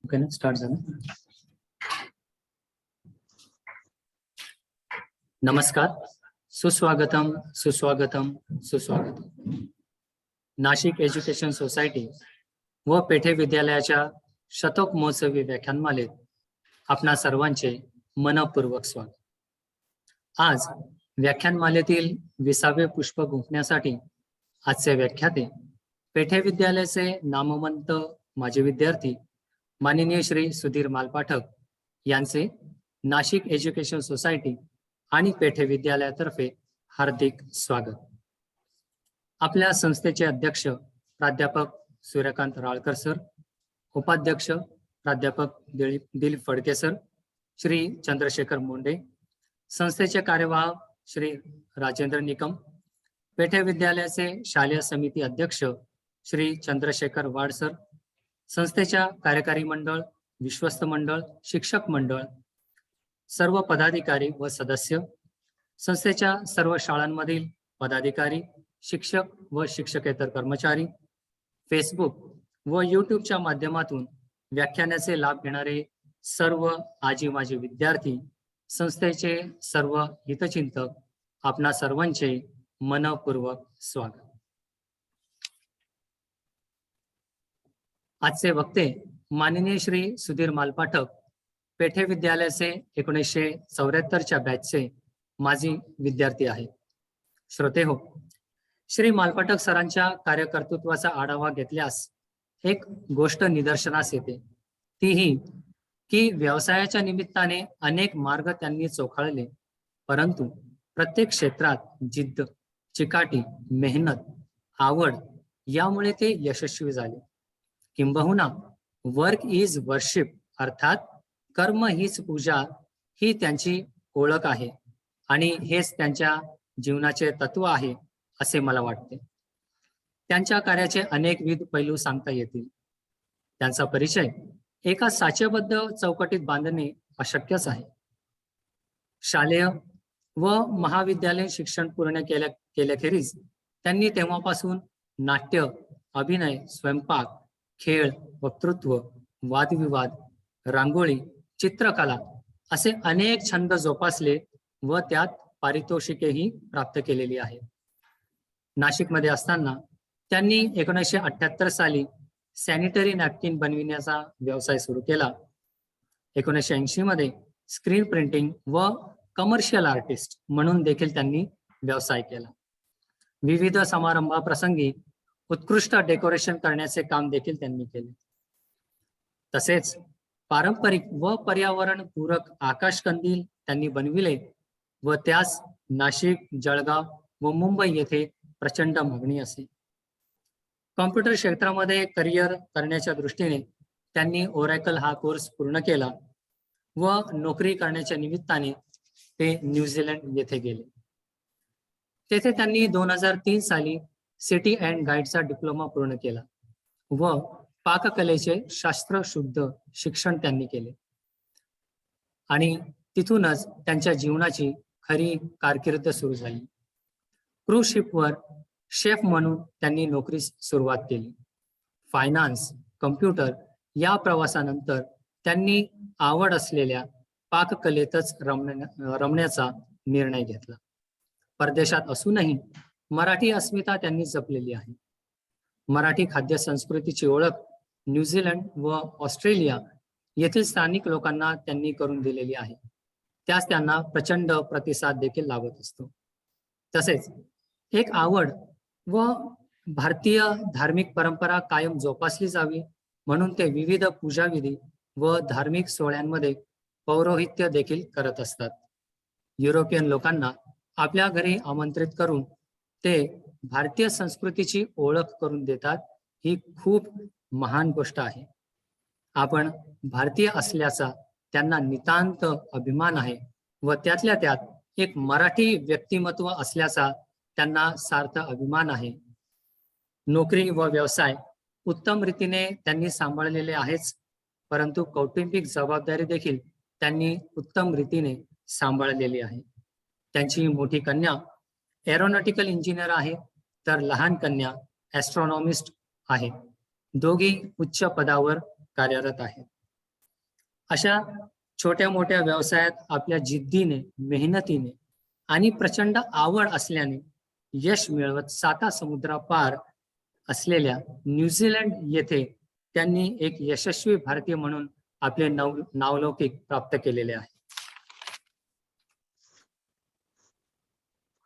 Okay ना, start झालं. नमस्कार, सुस्वागतम सुस्वागतम सुस्वागतम. नाशिक एज्युकेशन सोसायटी व पेठे विद्यालयाच्या शतक महोत्सवी व्याख्यानमालेत आपणा सर्वांचे मनपूर्वक स्वागत. आज व्याख्यानमालेतील 20वे पुष्प गुंफण्यासाठी आजचे व्याख्याते पेठे विद्यालयाचे नामवंत माजी विद्यार्थी माननीय श्री सुधीर मालपाठक यांचे नाशिक एज्युकेशन सोसायटी आणि पेठे विद्यालयातर्फे हार्दिक स्वागत. आपल्या संस्थेचे अध्यक्ष प्राध्यापक सूर्यकांत राळकर सर, उपाध्यक्ष प्राध्यापक दिलीप फडके सर, श्री चंद्रशेखर मुंडे, संस्थेचे कार्यवाह श्री राजेंद्र निकम, पेठे विद्यालयाचे शालेय समिती अध्यक्ष श्री चंद्रशेखर वाड सर, संस्थेच्या कार्यकारी मंडळ, विश्वस्त मंडळ, शिक्षक मंडळ, सर्व पदाधिकारी व सदस्य, संस्थेच्या सर्व शाळांमधील पदाधिकारी, शिक्षक व शिक्षकेतर कर्मचारी, फेसबुक व युट्यूबच्या माध्यमातून व्याख्यानाचे लाभ घेणारे सर्व आजी माजी विद्यार्थी, संस्थेचे सर्व हितचिंतक, आपणा सर्वांचे मनपूर्वक स्वागत. आजचे वक्ते माननीय श्री सुधीर मालपाठक, पेठे विद्यालयाचे 1974च्या बॅचचे माजी विद्यार्थी आहेत. श्रोते हो, श्री मालपाठक सरांच्या कार्यकर्तृत्वाचा आढावा घेतल्यास एक गोष्ट निदर्शनास येते, ती ही की व्यवसायाच्या निमित्ताने अनेक मार्ग त्यांनी चोखाळले, परंतु प्रत्येक क्षेत्रात जिद्द, चिकाटी, मेहनत, आवड यामुळे ते यशस्वी झाले. किंबहुना वर्क इज वर्शिप अर्थात कर्म हीच पूजा ही त्यांची ओळख आहे आणि हेच त्यांच्या जीवनाचे तत्व आहे असे मला वाटते. त्यांच्या कार्याचे अनेकविध पैलू सांगता येतील. त्यांचा परिचय एका साचेबद्ध चौकटीत बांधणे अशक्यच आहे. शालेय व महाविद्यालयीन शिक्षण पूर्ण केल्याखेरीज त्यांनी तेव्हापासून नाट्य, अभिनय, स्वयंपाक, खेळ, वक्तृत्व, वादविवाद, रांगोळी, चित्रकला असे अनेक छंद जोपासले व त्यात पारितोषिकेही प्राप्त केलेली आहेत. नाशिकमध्ये असताना त्यांनी 1978 साली सॅनिटरी नॅपकिन बनविण्याचा व्यवसाय सुरू केला. 1980 मध्ये स्क्रीन प्रिंटिंग व कमर्शियल आर्टिस्ट म्हणून देखील त्यांनी व्यवसाय केला. विविध समारंभाप्रसंगी उत्कृष्ट डेकोरेशन करण्याचे काम देखील त्यांनी केले. तसेच पारंपरिक व पर्यावरण पूरक आकाश कंदील त्यांनी बनविले व त्यास नाशिक, जळगाव व मुंबई येथे प्रचंड मागणी असे. कॉम्प्युटर क्षेत्रामध्ये करिअर करण्याच्या दृष्टीने त्यांनी ओरॅकल हा कोर्स पूर्ण केला व नोकरी करण्याच्या निमित्ताने ते न्यूझीलंड येथे गेले. तेथे त्यांनी 2003 साली सिटी अँड गाईडचा डिप्लोमा पूर्ण केला व पाककलेचे शास्त्रशुद्ध शिक्षण त्यांनी केले आणि तिथूनच त्यांच्या जीवनाची खरी कारकीर्द सुरू झाली. क्रूज शिपवर शेफ म्हणून त्यांनी नोकरी सुरुवात केली. फायनान्स, कम्प्युटर या प्रवासानंतर त्यांनी आवड असलेल्या पाककलेतच रमण्याचा निर्णय घेतला. परदेशात असूनही मराठी अस्मिता त्यांनी जपलेली आहे. मराठी खाद्य संस्कृतीची ओळख न्यूझीलंड व ऑस्ट्रेलिया येथील स्थानिक लोकांना त्यांनी करून दिलेली आहे. त्यास त्यांना प्रचंड प्रतिसाद देखील लाभत असतो. तसेच एक आवड व भारतीय धार्मिक परंपरा कायम जोपासली जावी म्हणून ते विविध पूजाविधी व धार्मिक सोहळ्यांमध्ये पौरोहित्य देखील करत असतात. युरोपियन लोकांना आपल्या घरी आमंत्रित करून ते भारतीय संस्कृतीची ओळख करून देतात. ही खूप महान गोष्ट आहे. आपण भारतीय असल्याचा त्यांना नितांत अभिमान आहे व त्यातल्या त्यात एक मराठी व्यक्तिमत्व असल्याचा त्यांना सार्थ अभिमान आहे. नोकरी व व्यवसाय उत्तम रीतीने त्यांनी सांभाळलेले आहेच, परंतु कौटुंबिक जबाबदारी देखील त्यांनी उत्तम रीतीने सांभाळलेली आहे. त्यांची मोठी कन्या एरोनॉटिकल इंजिनियर आहे तर लहान कन्या ॲस्ट्रॉनॉमिस्ट आहे. दोघी उच्च पदावर कार्यरत आहेत. अशा छोट्या मोठ्या व्यवसायात आपल्या जिद्दीने, मेहनतीने आणि प्रचंड आवड असल्याने यश मिळवत साता समुद्रापार असलेल्या न्यूझीलंड येथे त्यांनी एक यशस्वी भारतीय म्हणून आपले नावलौकिक प्राप्त केलेले आहे.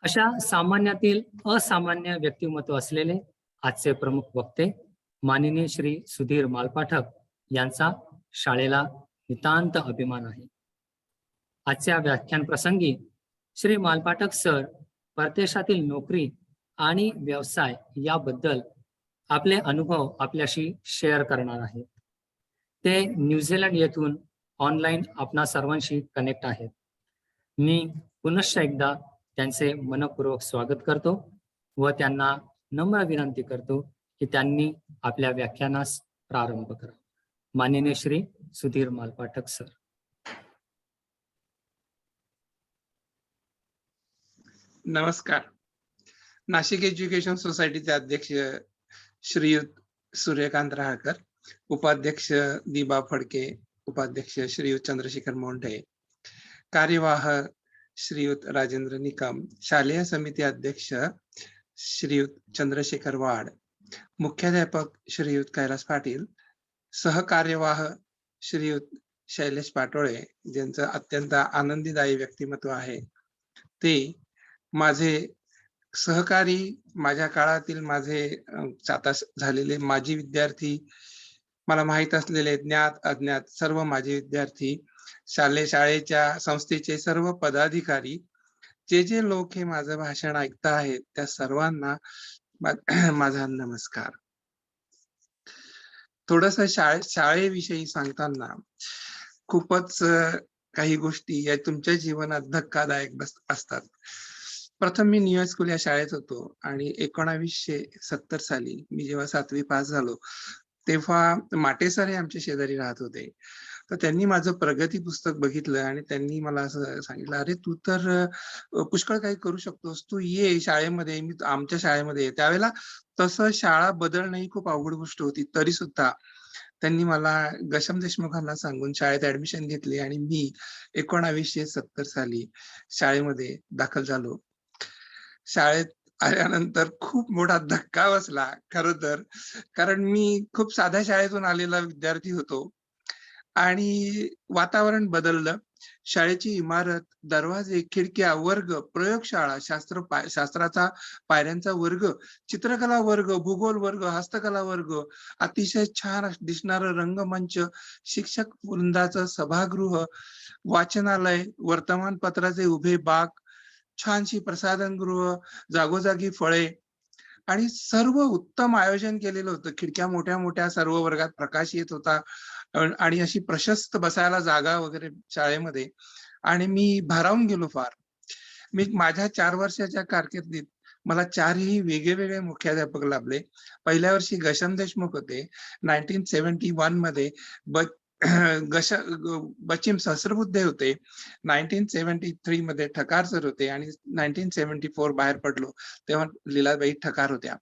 अशा सामान्यातील असामान्य व्यक्तिमत्व असलेले आजचे प्रमुख वक्ते माननीय श्री सुधीर मालपाठक यांचा शाळेला नितांत अभिमान आहे. आजच्या व्याख्यान प्रसंगी श्री मालपाठक सर परदेशातील नोकरी आणि व्यवसाय याबद्दल आपले अनुभव आपल्याशी शेअर करणार आहेत. ते न्यूझीलंड येथून ऑनलाईन आपणा सर्वांशी कनेक्ट आहेत. मी पुनश्च एकदा त्यांचे मनपूर्वक स्वागत करतो व त्यांना नम्र विनंती करतो की त्यांनी आपल्या व्याख्यानास प्रारंभ करा. माननीय श्री सुधीर मालपाठक सर. नमस्कार. नाशिक एज्युकेशन सोसायटीचे अध्यक्ष श्रीयुत सूर्यकांत राहकर, उपाध्यक्ष दीपा फडके, उपाध्यक्ष श्रीयुत चंद्रशेखर मोंढे, कार्यवाह श्रीयुत राजेंद्र निकम, शालेय समिती अध्यक्ष श्रीयुत चंद्रशेखर वाड, मुख्याध्यापक श्रीयुत कैलास पाटील, सहकार्यवाह श्रीयुत शैलेश पाटोळे, ज्यांचं अत्यंत आनंदीदायी व्यक्तिमत्व आहे, ते माझे सहकारी, माझ्या काळातील माझे आता झालेले माजी विद्यार्थी, मला माहित असलेले ज्ञात अज्ञात सर्व माजी विद्यार्थी, शाळेच्या संस्थेचे सर्व पदाधिकारी, जे लोक हे माझं भाषण ऐकत आहेत त्या सर्वांना माझा नमस्कार. थोडस शाळेविषयी सांगताना खूपच काही गोष्टी या तुमच्या जीवनात धक्कादायक असतात. प्रथम मी न्यू स्कूल या शाळेत होतो आणि 1970 साली मी जेव्हा 7वी पास झालो तेव्हा माटे सर हे आमच्या शेजारी राहत होते. तर त्यांनी माझं प्रगती पुस्तक बघितलं आणि त्यांनी मला असं सांगितलं, अरे तू तर पुष्कळ काही करू शकतोस, तू ये शाळेमध्ये, मी आमच्या शाळेमध्ये. त्यावेळेला तसं शाळा बदलणं ही खूप अवघड गोष्ट होती. तरी सुद्धा त्यांनी मला गशम देशमुखांना सांगून शाळेत ऍडमिशन घेतली आणि मी 1970 साली शाळेमध्ये दाखल झालो. शाळेत आल्यानंतर खूप मोठा धक्का बसला खरं तर, कारण मी खूप साध्या शाळेतून आलेला विद्यार्थी होतो आणि वातावरण बदललं. शाळेची इमारत, दरवाजे, खिडक्या, वर्ग, प्रयोगशाळा, शास्त्राचा पायऱ्यांचा वर्ग, चित्रकला वर्ग, भूगोल वर्ग, हस्तकला वर्ग, अतिशय छान दिसणारं रंगमंच, शिक्षक वृंदाचं सभागृह, वाचनालय, वर्तमानपत्राचे उभे बाग, छानशी प्रसाधनगृह, जागोजागी फळे आणि सर्व उत्तम आयोजन केलेलं होतं. खिडक्या मोठ्या मोठ्या, सर्व वर्गात प्रकाश येत होता आणि अशी प्रशस्त बसायला जागा वगैरे शाळेमध्ये. आणि मी भारावून गेलो फार. मी माझ्या 4 वर्षाच्या कारकिर्दीत मला 4ही वेगवेगळे मुख्याध्यापक लाभले. पहिल्या वर्षी गशम देशमुख होते. 1971 मध्ये बचिम सहस्रबुद्धे होते. 1973 मध्ये ठकार सर होते आणि 1974 बाहेर पडलो तेव्हा लीलाबाई ठकार होत्या.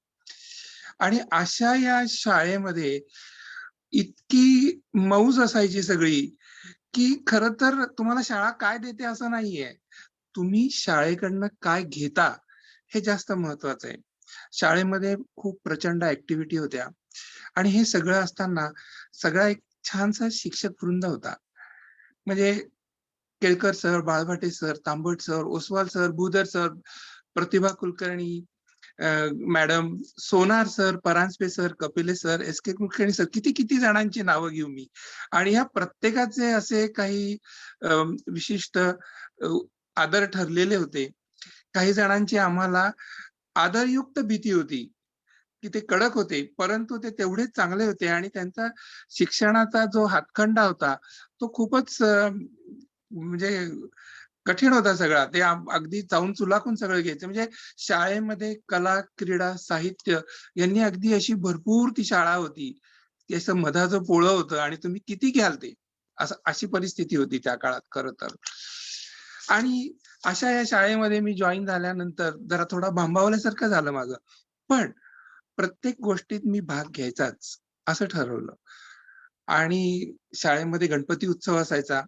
आणि अशा या शाळेमध्ये इतकी मौज असायची सगळी की खरं तर तुम्हाला शाळा काय देते असं नाहीये, तुम्ही शाळेकडनं काय घेता हे जास्त महत्वाचं आहे. शाळेमध्ये खूप प्रचंड ऍक्टिव्हिटी होत्या आणि हे सगळं असताना सगळा एक छानसा शिक्षक वृंद होता. म्हणजे केळकर सर, बाळभाटे सर, तांबट सर, ओसवाल सर, भूधर सर, प्रतिभा कुलकर्णी मॅडम, सोनार sir, Paranjpe sir, Kapile sir, S के कुलकर्णी सर, किती जणांची नावं घेऊ मी. आणि ह्या प्रत्येकाचे असे काही विशिष्ट आदर ठरलेले होते. काही जणांची आम्हाला आदरयुक्त भीती होती की ते कडक होते, परंतु ते तेवढेच चांगले होते आणि त्यांचा शिक्षणाचा जो हातखंडा होता तो खूपच म्हणजे कठीण होता सगळा. ते अगदी चावून चुलाकून सगळं घ्यायचं. म्हणजे शाळेमध्ये कला, क्रीडा, साहित्य यांनी अगदी अशी भरपूर ती शाळा होती की असं मधाचं पोळं होतं आणि तुम्ही किती घ्याल ते, असं अशी परिस्थिती होती त्या काळात खरं तर. आणि अशा या शाळेमध्ये मी जॉईन झाल्यानंतर जरा थोडा भांबावल्यासारखं झालं माझं, पण प्रत्येक गोष्टीत मी भाग घ्यायचाच असं ठरवलं. आणि शाळेमध्ये गणपती उत्सव असायचा.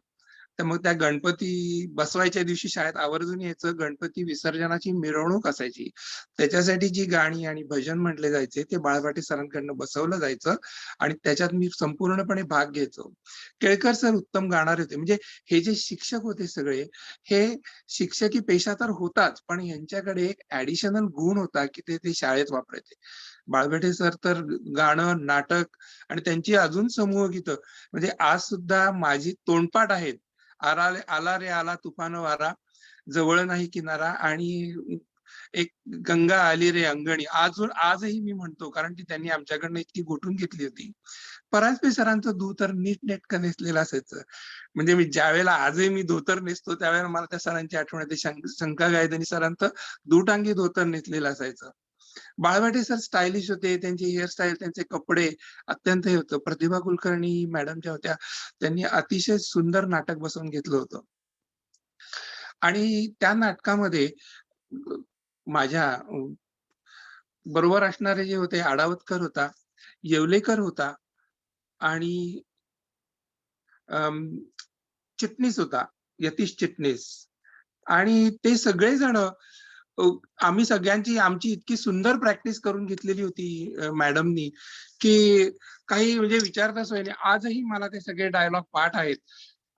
तर मग त्या गणपती बसवायच्या दिवशी शाळेत आवर्जून यायचं. गणपती विसर्जनाची मिरवणूक असायची. त्याच्यासाठी जी गाणी आणि भजन म्हटले जायचे ते बाळपाटे सरांकडनं बसवलं जायचं आणि त्याच्यात मी संपूर्णपणे भाग घ्यायचो. केळकर सर उत्तम गाणारे होते. म्हणजे हे जे शिक्षक होते सगळे, हे शिक्षकी पेशा तर होताच, पण यांच्याकडे एक ॲडिशनल गुण होता, की ते शाळेत वापरायचे. बाळबेटे सर तर गाणं, नाटक आणि त्यांची अजून समूह गीतं म्हणजे आज सुद्धा माझी तोंडपाठ आहेत. आला रे आला तुफान वारा, जवळ नाही किनारा आणि एक गंगा आली रे अंगणी. आजही मी म्हणतो कारण की त्यांनी आमच्याकडनं इतकी गोठून घेतली होती. परांजपे सरांचं धोतर नीटनेटकं नेसलेलं असायचं. म्हणजे मी ज्यावेळेला आजही मी धोतर नेसतो त्यावेळेला मला त्या सरांची आठवण येते. शंका गायधनी सरांचं दुटांगी धोतर नेसलेलं असायचं. बाळवाटे सर स्टायलिश होते. त्यांची हेअरस्टाईल, त्यांचे कपडे अत्यंत हे होतं. प्रतिभा कुलकर्णी मॅडम ज्या होत्या, त्यांनी अतिशय सुंदर नाटक बसवून घेतलं होतं. आणि त्या नाटकामध्ये अ, माझ्या बरोबर असणारे जे होते आडावतकर होता, येवलेकर होता आणि अं, चिटणीस होता, यतीश चिटणीस आणि ते सगळेजण आम्ही सगळ्यांची आमची इतकी सुंदर प्रॅक्टिस करून घेतलेली होती मॅडमनी, की काही म्हणजे विचारता सोय नाही. आजही मला ते सगळे डायलॉग पाठ आहेत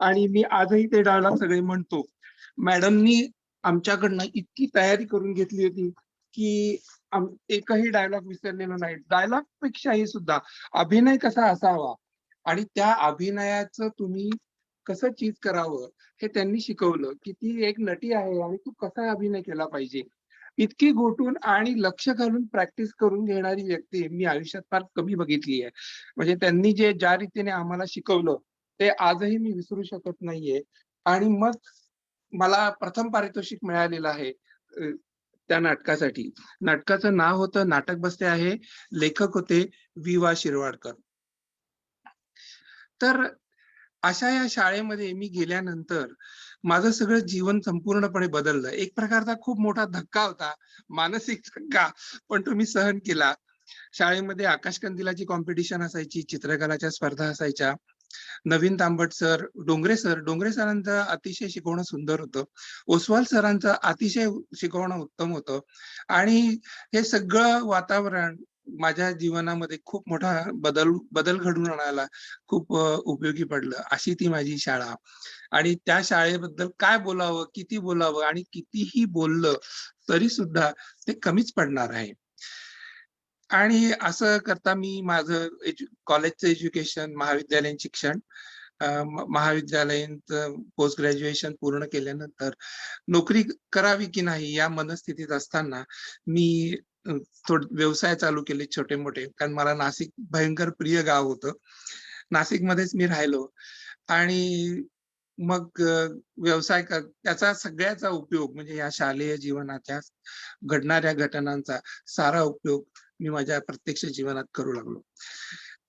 आणि मी आजही ते डायलॉग सगळे म्हणतो. मॅडमनी आमच्याकडनं इतकी तयारी करून घेतली होती, की एकही डायलॉग विसरलेला नाही. डायलॉगपेक्षाही सुद्धा अभिनय कसा असावा आणि त्या अभिनयाचं तुम्ही कसं चीज करावं हे त्यांनी शिकवलं, की ती एक नटी आहे आणि तू कसा अभिनय केला पाहिजे. इतकी गोटून आणि लक्ष घालून प्रॅक्टिस करून घेणारी व्यक्ती मी आयुष्यात फार कमी बघितली आहे. म्हणजे त्यांनी ज्या रीतीने आम्हाला शिकवलं, ते आजही मी विसरू शकत नाहीये. आणि मग मला प्रथम पारितोषिक मिळालेलं आहे त्या नाटकासाठी. नाटकाचं नाव होतं नाटक बसते आहे. लेखक होते वि. वा. शिरवाडकर. तर अशा या शाळेमध्ये मी गेल्यानंतर माझं सगळं जीवन संपूर्णपणे बदललं. एक प्रकारचा खूप मोठा धक्का होता, मानसिक धक्का, पण तो मी सहन केला. शाळेमध्ये आकाशकंदिलाची कॉम्पिटिशन असायची, चित्रकलाच्या स्पर्धा असायच्या. नवीन तांबट सर, डोंगरे सरांचं अतिशय शिकवणं सुंदर होतं. ओसवाल सरांचं अतिशय शिकवणं उत्तम होतं आणि हे सगळं वातावरण माझ्या जीवनामध्ये खूप मोठा बदल बदल घडवून आणायला खूप उपयोगी पडलं. अशी ती माझी शाळा आणि त्या शाळेबद्दल काय बोलावं, किती बोलावं आणि कितीही बोललं तरी सुद्धा ते कमीच पडणार आहे. आणि असं करता मी माझं कॉलेजचं एज्युकेशन, महाविद्यालयीन शिक्षण महाविद्यालयीन पोस्ट ग्रॅज्युएशन पूर्ण केल्यानंतर नोकरी करावी की नाही या मनस्थितीत असताना मी अ, व्यवसाय चालू केले छोटे-मोठे. कारण मला नाशिक भयंकर प्रिय गाव होतं. नाशिकमध्येच मी राहिलो आणि मग व्यवसाय त्याचा सगळ्याचा उपयोग म्हणजे या शालेय जीवनाच्या घडणाऱ्या घटनांचा सारा उपयोग मी माझ्या प्रत्यक्ष जीवनात करू लागलो.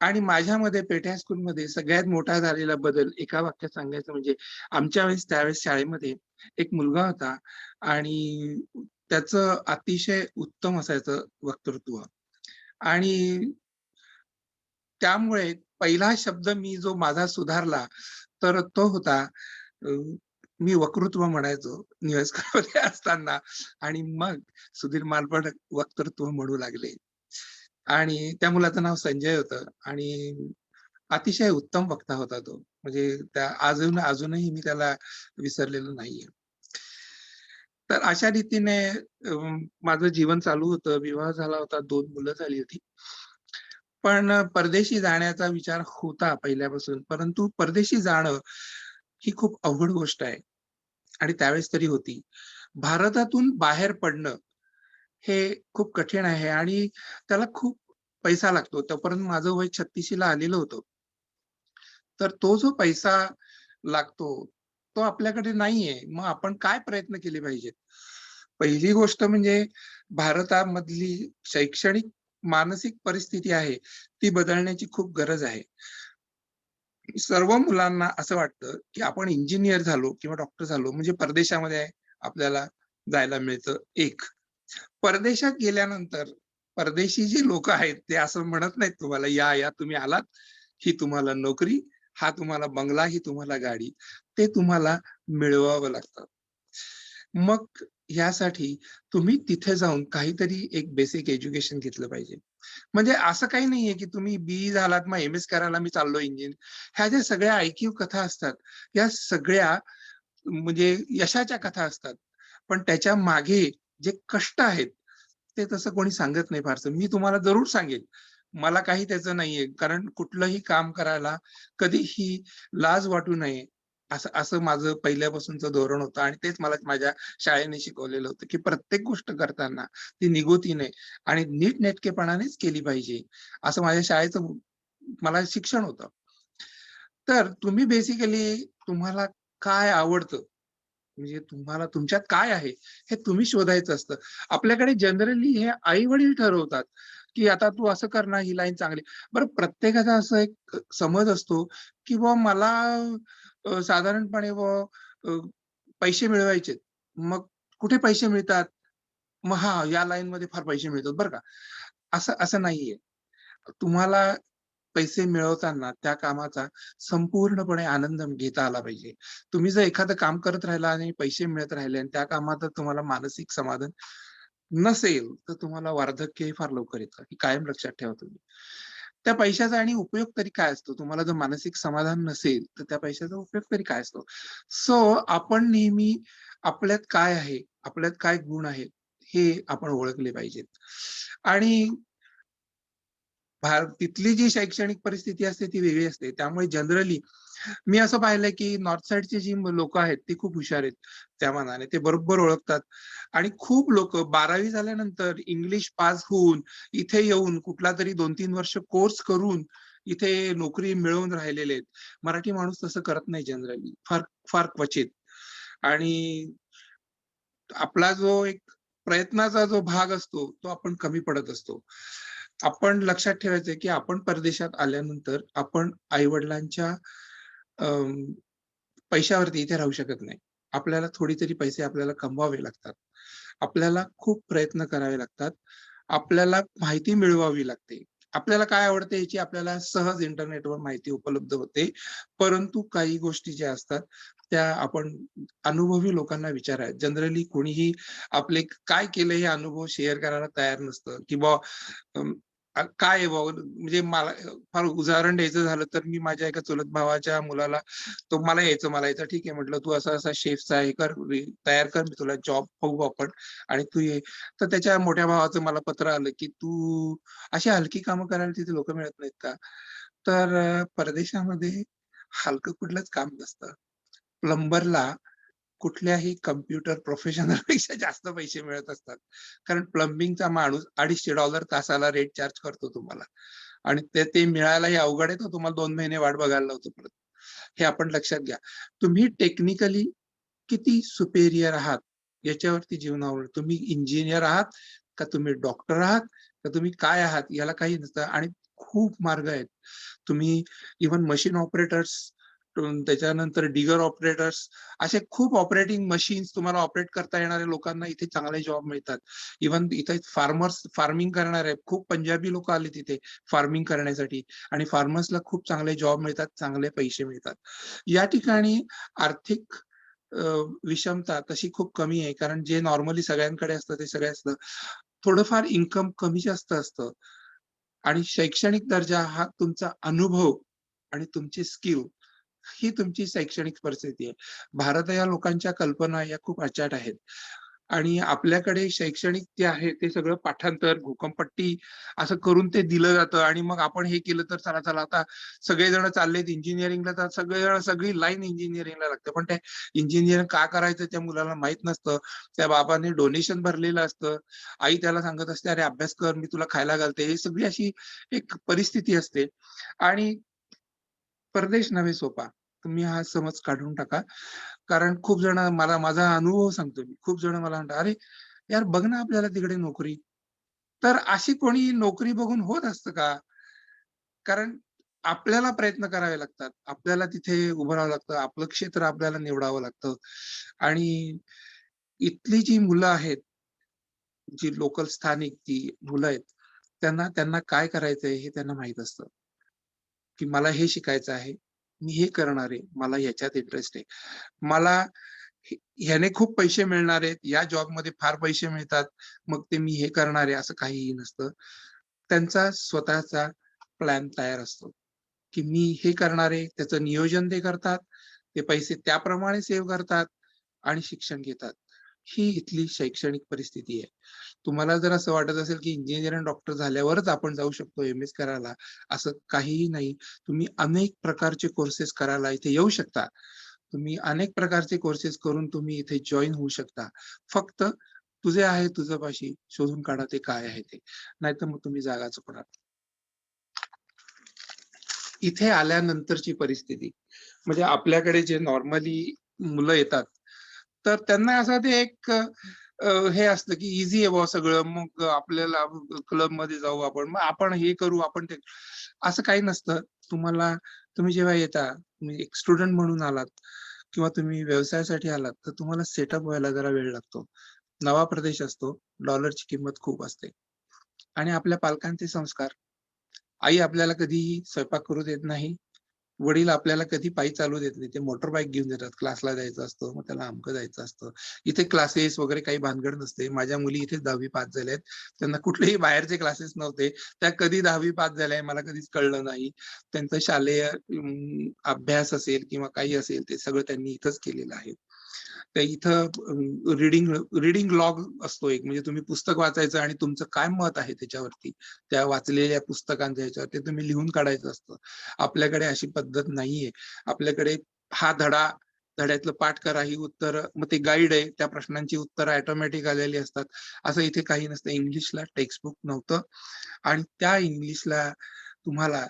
आणि माझ्यामध्ये पेठे हायस्कूलमध्ये सगळ्यात मोठा झालेला बदल एका वाक्यात सांगायचं म्हणजे आमच्या वेळेस त्यावेळेस शाळेमध्ये एक मुलगा होता आणि त्याचं अतिशय उत्तम असायचं वक्तृत्व आणि त्यामुळे पहिला शब्द मी जो माझा सुधारला, तर तो होता अ, मी वक्तृत्व म्हणायचो न्यूयॉर्कमध्ये असताना आणि मग सुधीर मालपाट वक्तृत्व म्हणू लागले. आणि त्या मुलाचं नाव संजय होतं आणि अतिशय उत्तम वक्ता होता तो. म्हणजे त्या अजूनही मी त्याला विसरलेलो नाहीये. तर अशा रीतीने माझं जीवन चालू होतं. विवाह झाला होता, 2 मुलं झाली होती. पण परदेशी जाण्याचा विचार होता पहिल्यापासून. परंतु परदेशी जाणं ही खूप अवघड गोष्ट आहे आणि त्यावेळेस तरी होती. भारतातून बाहेर पडणं हे खूप कठीण आहे आणि त्याला खूप पैसा लागतो. तोपर्यंत माझं वय 36शी ला आलेलं होतं. तर तो जो पैसा लागतो, तो आपल्याकडे नाहीये. मग आपण काय प्रयत्न केले पाहिजेत? पहिली गोष्ट म्हणजे भारतामधली शैक्षणिक, मानसिक परिस्थिती आहे, ती बदलण्याची खूप गरज आहे. सर्व मुलांना असं वाटतं, की आपण इंजिनिअर झालो किंवा डॉक्टर झालो म्हणजे परदेशामध्ये आपल्याला जायला मिळतं. एक परदेशात गेल्यानंतर परदेशी जी लोक आहेत ते असं म्हणत नाहीत तुम्हाला, या या तुम्ही आलात, ही तुम्हाला नोकरी, हा तुम्हाला बंगला, ही तुम्हाला गाडी. ते तुम्हाला मिळवावं लागतं. मग ह्यासाठी तुम्ही तिथे जाऊन काहीतरी एक बेसिक एज्युकेशन घेतलं पाहिजे. म्हणजे असं काही नाहीये, की तुम्ही बी झालात मग एम-एस करायला मी चाललो इंजिनिअर. ह्या ज्या सगळ्या ऐकीव कथा असतात, या सगळ्या म्हणजे यशाच्या कथा असतात. पण त्याच्या मागे जे कष्ट आहेत, ते तसं कोणी सांगत नाही फारसं. मी तुम्हाला जरूर सांगेन. मला काही त्याचं नाहीये. कारण कुठलंही काम करायला कधीही लाज वाटू नये, असं असं माझं पहिल्यापासूनचं धोरण होतं आणि तेच मला माझ्या शाळेने शिकवलेलं होतं, की प्रत्येक गोष्ट करताना ती निगुतीने आणि नीटनेटकेपणानेच केली पाहिजे. असं माझ्या शाळेचं मला शिक्षण होतं. तर तुम्ही बेसिकली तुम्हाला काय आवडतं, म्हणजे तुम्हाला तुमच्यात काय आहे, हे तुम्ही शोधायचं असतं. आपल्याकडे जनरली हे आई-वडील ठरवतात, की आता तू असं कर ना, ही लाईन चांगली. बरं प्रत्येकाचा असा एक समज असतो, की बुवा मला साधारणपणे पैसे मिळवायचेत. मग कुठे पैसे मिळतात? मग हां, या लाईनमध्ये फार पैसे मिळतात बरं का. असं असं नाहीये. तुम्हाला पैसे मिळवताना त्या कामाचा संपूर्णपणे आनंद घेता आला पाहिजे. तुम्ही जर एखादं काम करत राहिला आणि पैसे मिळत राहिले आणि त्या कामात तुम्हाला मानसिक समाधान नसेल, तर तुम्हाला वार्धक्यही फार लवकर येतं. हे कायम लक्षात ठेवा तुम्ही. त्या पैशाचा आणि उपयोग तरी काय असतो? तुम्हाला जर मानसिक समाधान नसेल, तर त्या पैशाचा उपयोग तरी काय असतो? सो आपण नेहमी आपल्यात काय आहे, आपल्यात काय गुण आहेत, हे आपण ओळखले पाहिजेत. आणि तिथली जी शैक्षणिक परिस्थिती असते ती वेगळी असते. त्यामुळे जनरली मी असं पाहिलंय, की नॉर्थ साइडची जी लोकं आहेत, ती खूप हुशार आहेत त्या मानाने. ते बरोबर ओळखतात आणि खूप लोकं 12वी झाल्यानंतर इंग्लिश पास होऊन इथे येऊन कुठलातरी 2-3 वर्ष कोर्स करून इथे नोकरी मिळवून राहिलेले आहेत. मराठी माणूस तसं करत नाही जनरली. फार फार क्वचित. आणि आपला जो एक प्रयत्नाचा जो भाग असतो, तो आपण कमी पडत असतो. आपण लक्षात ठेवायचं की आपण परदेशात आल्यानंतर आपण आई-वडिलांच्या पैशावरती इथे राहू शकत नाही. आपल्याला थोडी तरी पैसे आपल्याला कमवावे लागतात. आपल्याला खूप प्रयत्न करावे लागतात. आपल्याला माहिती मिळवावी लागते. आपल्याला काय आवडते याची आपल्याला सहज इंटरनेटवर माहिती उपलब्ध होते. परंतु काही गोष्टी ज्या असतात, त्या आपण अनुभवी लोकांना विचारा. जनरली कोणीही आपले काय केलं हे अनुभव शेअर करायला तयार नसतं, की काय आहे बाबा म्हणजे मला फार उदाहरण द्यायचं झालं तर मी माझ्या एका चुलत भावाच्या मुलाला तो मला यायचं. ठीक आहे म्हटलं, "तू असा-असा शेफचा हे कर, तयार कर, मी तुला जॉब बघू आपण आणि तू ये." तर त्याच्या मोठ्या भावाचं मला पत्र आलं, की "तू अशी हलकी कामं करायला तिथे लोकं मिळत नाहीत का?" तर परदेशामध्ये हलकं कुठलंच काम नसतं. प्लंबरला कुठल्याही कॉम्प्युटर प्रोफेशनलपेक्षा जास्त पैसे मिळत असतात. कारण प्लंबिंगचा माणूस $250 तासाला रेट चार्ज करतो तुम्हाला आणि ते ते मिळायलाही अवघड आहे, तर तुम्हाला 2 महिने वाट बघायला लावतो परत. हे आपण लक्षात घ्या. तुम्ही टेक्निकली किती सुपेरियर आहात, याच्यावरती जीवन अवलंबून. तुम्ही इंजिनिअर आहात, का तुम्ही डॉक्टर आहात, का तुम्ही काय आहात, याला काही नसतं आणि खूप मार्ग आहेत. तुम्ही इव्हन मशीन ऑपरेटर्स, त्याच्यानंतर डिगर ऑपरेटर्स, असे खूप ऑपरेटिंग मशीन्स तुम्हाला ऑपरेट करता येणाऱ्या लोकांना इथे चांगले जॉब मिळतात. इव्हन इथे फार्मिंग करणारे खूप पंजाबी लोकं आले तिथे फार्मिंग करण्यासाठी आणि फार्मर्सला खूप चांगले जॉब मिळतात, चांगले पैसे मिळतात. या ठिकाणी आर्थिक अ, विषमता तशी खूप कमी आहे. कारण जे नॉर्मली सगळ्यांकडे असतं ते सगळे असतं. थोडंफार इन्कम कमी जास्त असतं आणि शैक्षणिक दर्जा हा तुमचा अनुभव आणि तुमची स्किल ही तुमची शैक्षणिक परिस्थिती आहे. भारत या लोकांच्या कल्पना या खूप अचाट आहेत आणि आपल्याकडे शैक्षणिक जे आहे ते सगळं पाठांतर, घोकमपट्टी असं करून ते दिलं जातं आणि मग आपण हे केलं तर चला, चला आता सगळेजण चाललेत इंजिनिअरिंगला तर सगळेजण सगळी लाईन इंजिनिअरिंगला लागते. पण ते इंजिनिअरिंग का करायचं त्या मुलाला माहीत नसतं. त्या बाबाने डोनेशन भरलेलं असतं. आई त्याला सांगत असते, "अरे अभ्यास कर, मी तुला खायला घालते." ही सगळी अशी एक परिस्थिती असते आणि परदेश नव्हे सोपा. तुम्ही हा समज काढून टाका. कारण खूप जण मला माझा अनुभव सांगतो मी. खूप जण मला म्हणतात, "अरे यार बघ ना आपल्याला तिकडे नोकरी." तर अशी कोणी नोकरी बघून होत असतं का? कारण आपल्याला प्रयत्न करावे लागतात. आपल्याला तिथे उभं राहावं लागतं. आपलं क्षेत्र आपल्याला निवडावं लागतं आणि इथली जी मुलं आहेत, जी लोकल स्थानिक जी मुलं आहेत, त्यांना त्यांना काय करायचंय हे त्यांना माहित असतं, की मला हे शिकायचं आहे, मी हे करणार आहे, मला ह्याच्यात इंटरेस्ट आहे. मला ह्याने खूप पैसे मिळणार आहेत, या जॉबमध्ये फार पैसे मिळतात, मग ते मी हे करणार आहे असं काहीही नसतं. त्यांचा स्वतःचा प्लॅन तयार असतो, की मी हे करणार आहे, त्याचं नियोजन ते करतात, ते पैसे त्याप्रमाणे सेव्ह करतात आणि शिक्षण घेतात. ही इथली शैक्षणिक परिस्थिती आहे. तुम्हाला जर असं वाटत असेल, की इंजिनिअर आणि डॉक्टर झाल्यावरच आपण जाऊ शकतो एम-एस करायला, असं काहीही नाही. तुम्ही अनेक प्रकारचे कोर्सेस करायला इथे येऊ शकता. तुम्ही अनेक प्रकारचे कोर्सेस करून तुम्ही इथे जॉइन होऊ शकता. फक्त तुझे आहे तुझ्यापाशी शोधून काढा ते काय आहे ते. नाहीतर मग तुम्ही जागा चुकणार. इथे आल्यानंतरची परिस्थिती म्हणजे आपल्याकडे जे नॉर्मली मुलं येतात, तर त्यांना असं ते एक हे असतं की ईझी आहे बुवा सगळं. मग आपल्याला क्लबमध्ये जाऊ आपण, मग आपण हे करू, आपण ते असं काही नसतं. तुम्ही जेव्हा येता, तुम्ही एक स्टुडंट म्हणून आलात किंवा तुम्ही व्यवसायासाठी आलात, तर तुम्हाला सेटअप व्हायला जरा वेळ लागतो. नवा प्रदेश असतो, डॉलरची किंमत खूप असते आणि आपल्या पालकांचे संस्कार. आई आपल्याला कधीही स्वयंपाक करू देत नाही. वडील आपल्याला कधी पायी चालू देत नाही. ते मोटर बाईक घेऊन देतात. क्लासला जायचं असतं, मग त्याला अमकं जायचं असतं. इथे क्लासेस वगैरे काही भानगड नसते. माझ्या मुली इथेच 10वी पास झाल्या आहेत. त्यांना कुठलेही बाहेरचे क्लासेस नव्हते. त्या कधी 10वी पास झाल्या मला कधीच कळलं नाही. त्यांचं शालेय अभ्यास असेल किंवा काही असेल ते सगळं त्यांनी इथंच केलेलं आहे. तर इथं रीडिंग लॉग असतो एक, म्हणजे तुम्ही पुस्तक वाचायचं आणि तुमचं काय मत आहे त्याच्यावरती, त्या वाचलेल्या पुस्तकांच्या ह्याच्यावर ते तुम्ही लिहून काढायचं असतं. आपल्याकडे अशी पद्धत नाहीये. आपल्याकडे हा धड्यातलं पाठ करा, ही उत्तरं, मग ते गाईड आहे, त्या प्रश्नांची उत्तरं ऑटोमॅटिक आलेली असतात. असं इथे काही नसतं. इंग्लिशला टेक्स्टबुक नव्हतं आणि त्या इंग्लिशला तुम्हाला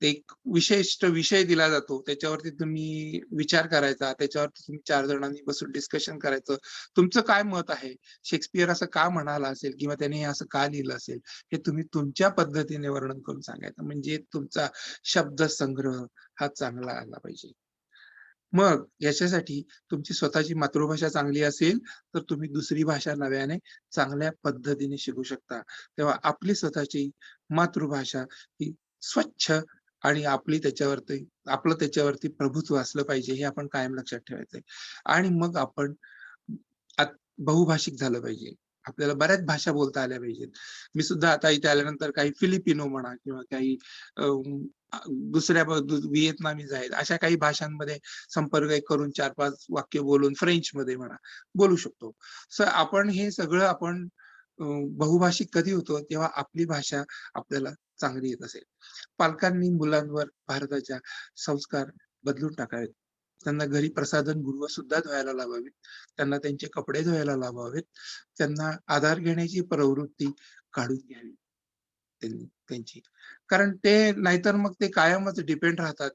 एक विशिष्ट विषय दिला जातो. त्याच्यावरती तुम्ही विचार करायचा. त्याच्यावरती तुम्ही 4 जणांनी बसून डिस्कशन करायचं. तुमचं काय मत आहे? शेक्सपियर असं का म्हणाला असेल किंवा त्याने हे असं का लिहिलं असेल? हे तुम्ही तुमच्या पद्धतीने वर्णन करून सांगायचं. म्हणजे तुमचा शब्दसंग्रह हा चांगला आला पाहिजे. मग याच्यासाठी तुमची स्वतःची मातृभाषा चांगली असेल, तर तुम्ही दुसरी भाषा नव्याने चांगल्या पद्धतीने शिकू शकता. तेव्हा आपली स्वतःची मातृभाषा ही स्वच्छ आणि आपलं त्याच्यावरती प्रभुत्व असलं पाहिजे, हे आपण कायम लक्षात ठेवायचंय. आणि मग आपण बहुभाषिक झालं पाहिजे. आपल्याला बऱ्याच भाषा बोलता आल्या पाहिजेत. मी सुद्धा आता इथे आल्यानंतर काही फिलिपिनो म्हणा किंवा काही दुसऱ्या व्हिएतनामीज आहेत. अशा काही भाषांमध्ये संपर्क करून 4-5 वाक्य बोलून फ्रेंचमध्ये म्हणा, बोलू शकतो. आपण हे सगळं बहुभाषिक कधी होतो, तेव्हा आपली भाषा आपल्याला चांगली येत असेल. पालकांनी मुलांवर भारताच्या संस्कार बदलून टाकावेत. त्यांना घरी प्रसाधनगृह सुद्धा धुवायला लावावीत. त्यांना त्यांचे कपडे धुवायला लावावेत. त्यांना आधार घेण्याची प्रवृत्ती काढून घ्यावी त्यांची. कारण ते नाहीतर मग ते कायमच डिपेंड राहतात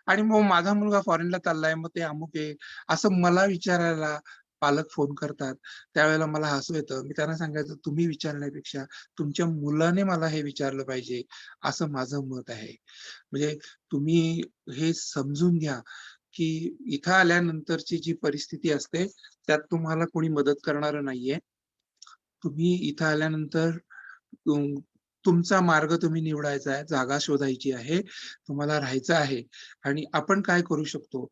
आणि मग माझा मुलगा फॉरेनला चाललाय, मग ते अमुक आहे, असं मला विचारायला पालक फोन करतात. त्यावेळेला मला हसू येतं. मी त्यांना सांगायचं, तुम्ही विचारण्यापेक्षा तुमच्या मुलाने मला हे विचारलं पाहिजे, असं माझं मत आहे. म्हणजे तुम्ही हे समजून घ्या, की इथं आल्यानंतरची जी परिस्थिती असते, त्यात तुम्हाला कोणी मदत करणारं नाहीये. तुम्ही इथं आल्यानंतर तुमचा मार्ग तुम्ही निवडायचा आहे, जागा शोधायची आहे, तुम्हाला राहायचं आहे आणि आपण काय करू शकतो,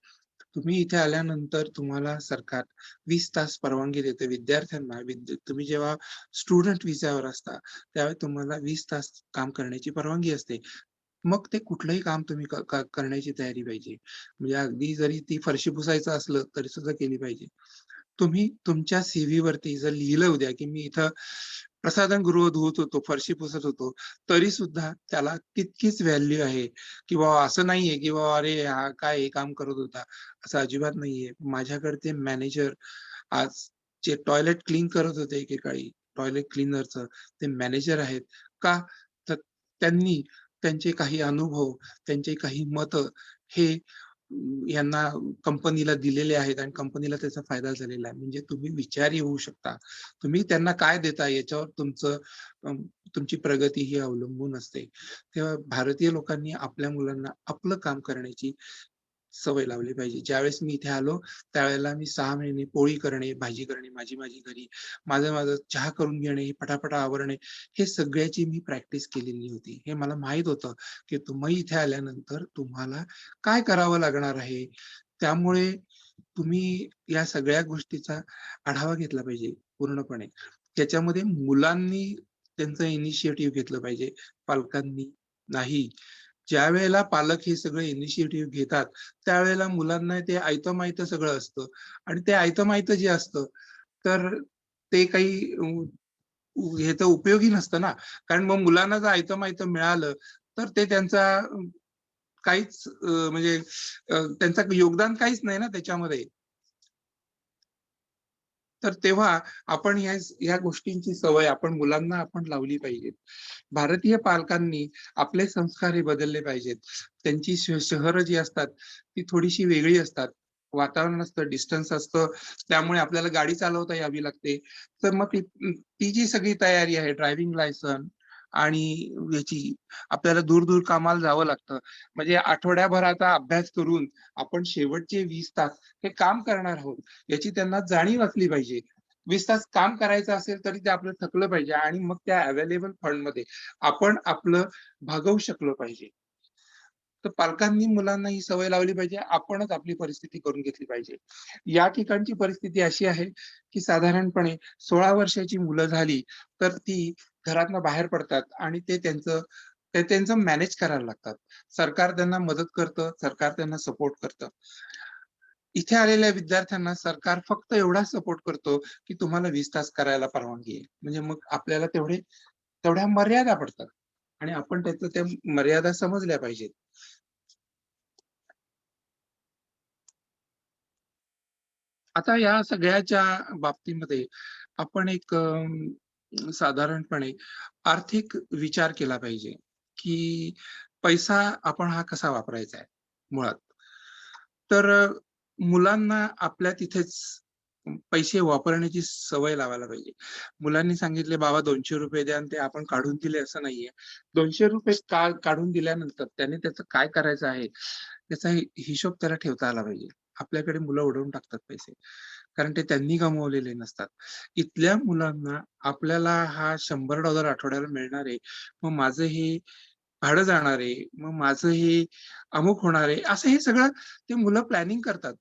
तुम्ही इथे आल्यानंतर तुम्हाला सरकार 20 तास परवानगी देते विद्यार्थ्यांना. तुम्ही जेव्हा स्टुडंट व्हिसावर असता, त्यावेळी तुम्हाला 20 तास काम करण्याची परवानगी असते. मग ते कुठलंही काम तुम्ही करण्याची तयारी पाहिजे. म्हणजे अगदी जरी ती फरशी पुसायचं असलं, तरी सुद्धा केली पाहिजे. तुम्ही तुमच्या सीव्हीवरती जर लिहिलं उद्या, की मी इथं प्रसाधनगृह धुवत होतो, फरशी पुसत होतो, तरी सुद्धा त्याला तितकीच व्हॅल्यू आहे, की बाबा असं नाहीये, की बाबा अरे हा काय हे काम करत होता, असं अजिबात नाहीये. माझ्याकडे ते मॅनेजर आज जे टॉयलेट क्लीन करत होते एकेकाळी, टॉयलेट क्लीनरचं ते मॅनेजर आहेत. का? तर त्यांनी त्यांचे काही अनुभव, त्यांचे काही मतं हे यांना कंपनीला दिलेले आहेत आणि कंपनीला त्याचा फायदा झालेला आहे. म्हणजे तुम्ही विचारी होऊ शकता. तुम्ही त्यांना काय देता याच्यावर तुमची प्रगती ही अवलंबून असते. तेव्हा भारतीय लोकांनी आपल्या मुलांना आपलं काम करण्याची सवय लावली पाहिजे. ज्यावेळेस मी इथे आलो त्यावेळेला मी 6 महिने पोळी करणे, भाजी करणे, माझी घरी, माझं चहा करून घेणे, पटापटा आवरणे, हे सगळ्याची मी प्रॅक्टिस केलेली होती. हे मला माहीत होतं, की तुम्ही इथे आल्यानंतर तुम्हाला काय करावं लागणार आहे. त्यामुळे तुम्ही या सगळ्या गोष्टीचा आढावा घेतला पाहिजे पूर्णपणे. त्याच्यामध्ये मुलांनी त्यांचं इनिशिएटिव्ह घेतलं पाहिजे, पालकांनी नाही. ज्यावेळेला पालक हे सगळं इनिशिएटिव्ह घेतात, त्यावेळेला मुलांना ते आयतं-मायतं सगळं असतं आणि ते आयतं-मायतं जे असतं, तर ते काही ह्याचं उपयोगी नसतं ना. कारण मग मुलांना जर आयतं-मायतं मिळालं, तर ते त्यांचा काहीच म्हणजे त्यांचं योगदान काहीच नाही ना त्याच्यामध्ये. तर तेव्हा आपण ह्या गोष्टींची सवय आपण मुलांना लावली पाहिजे. भारतीय पालकांनी आपले संस्कार हे बदलले पाहिजेत. त्यांची शहरं जी असतात ती थोडीशी वेगळी असतात. वातावरण असतं, डिस्टन्स असतं, त्यामुळे आपल्याला गाडी चालवता यावी लागते. तर मग ती जी सगळी तयारी आहे, ड्रायव्हिंग लायसन आणि याची आपल्याला दूर-दूर कामाला जावं लागतं. म्हणजे आठवड्याभराचा अभ्यास करून आपण शेवटचे 20 तास हे काम करणार आहोत, याची त्यांना जाणीव असली पाहिजे. 20 तास काम करायचं असेल तरी ते आपलं थकलं पाहिजे आणि मग त्या अवेलेबल फंडमध्ये आपण आपलं भागवू शकलो पाहिजे. तर पालकांनी मुलांना ही सवय लावली पाहिजे. आपणच आपली परिस्थिती करून घेतली पाहिजे. या ठिकाणची परिस्थिती अशी आहे, की साधारणपणे 16 वर्षाची मुलं झाली, तर ती घरातनं बाहेर पडतात आणि ते त्यांचं मॅनेज करायला लागतात. सरकार त्यांना मदत करतं, सरकार त्यांना सपोर्ट करतं. इथे आलेल्या विद्यार्थ्यांना सरकार फक्त एवढाच सपोर्ट करतो, की तुम्हाला 20 तास करायला परवानगी आहे. म्हणजे मग आपल्याला तेवढ्या मर्यादा पडतात आणि आपण त्या मर्यादा समजल्या पाहिजेत. आता या सगळ्याच्या बाबतीमध्ये आपण साधारणपणे आर्थिक विचार केला पाहिजे, की पैसा आपण हा कसा वापरायचा आहे मुळात. तर मुलांना आपल्या तिथेच पैसे वापरण्याची सवय लावायला पाहिजे. मुलांनी सांगितले, "बाबा ₹200 द्या" आणि ते आपण काढून दिले असं नाहीये. ₹200 काढून दिल्यानंतर त्याने त्याचं काय करायचं आहे, त्याचा हिशोब त्याला ठेवता आला पाहिजे. आपल्याकडे मुलं उडवून टाकतात पैसे. कारण ते त्यांनी कमवलेले नसतात. इथल्या मुलांना आपल्याला हा $100 आठवड्याला मिळणार आहे. मग माझं हे भाडं जाणार आहे. मग माझं हे अमुक होणार आहे. असं हे सगळं ते मुलं प्लॅनिंग करतात.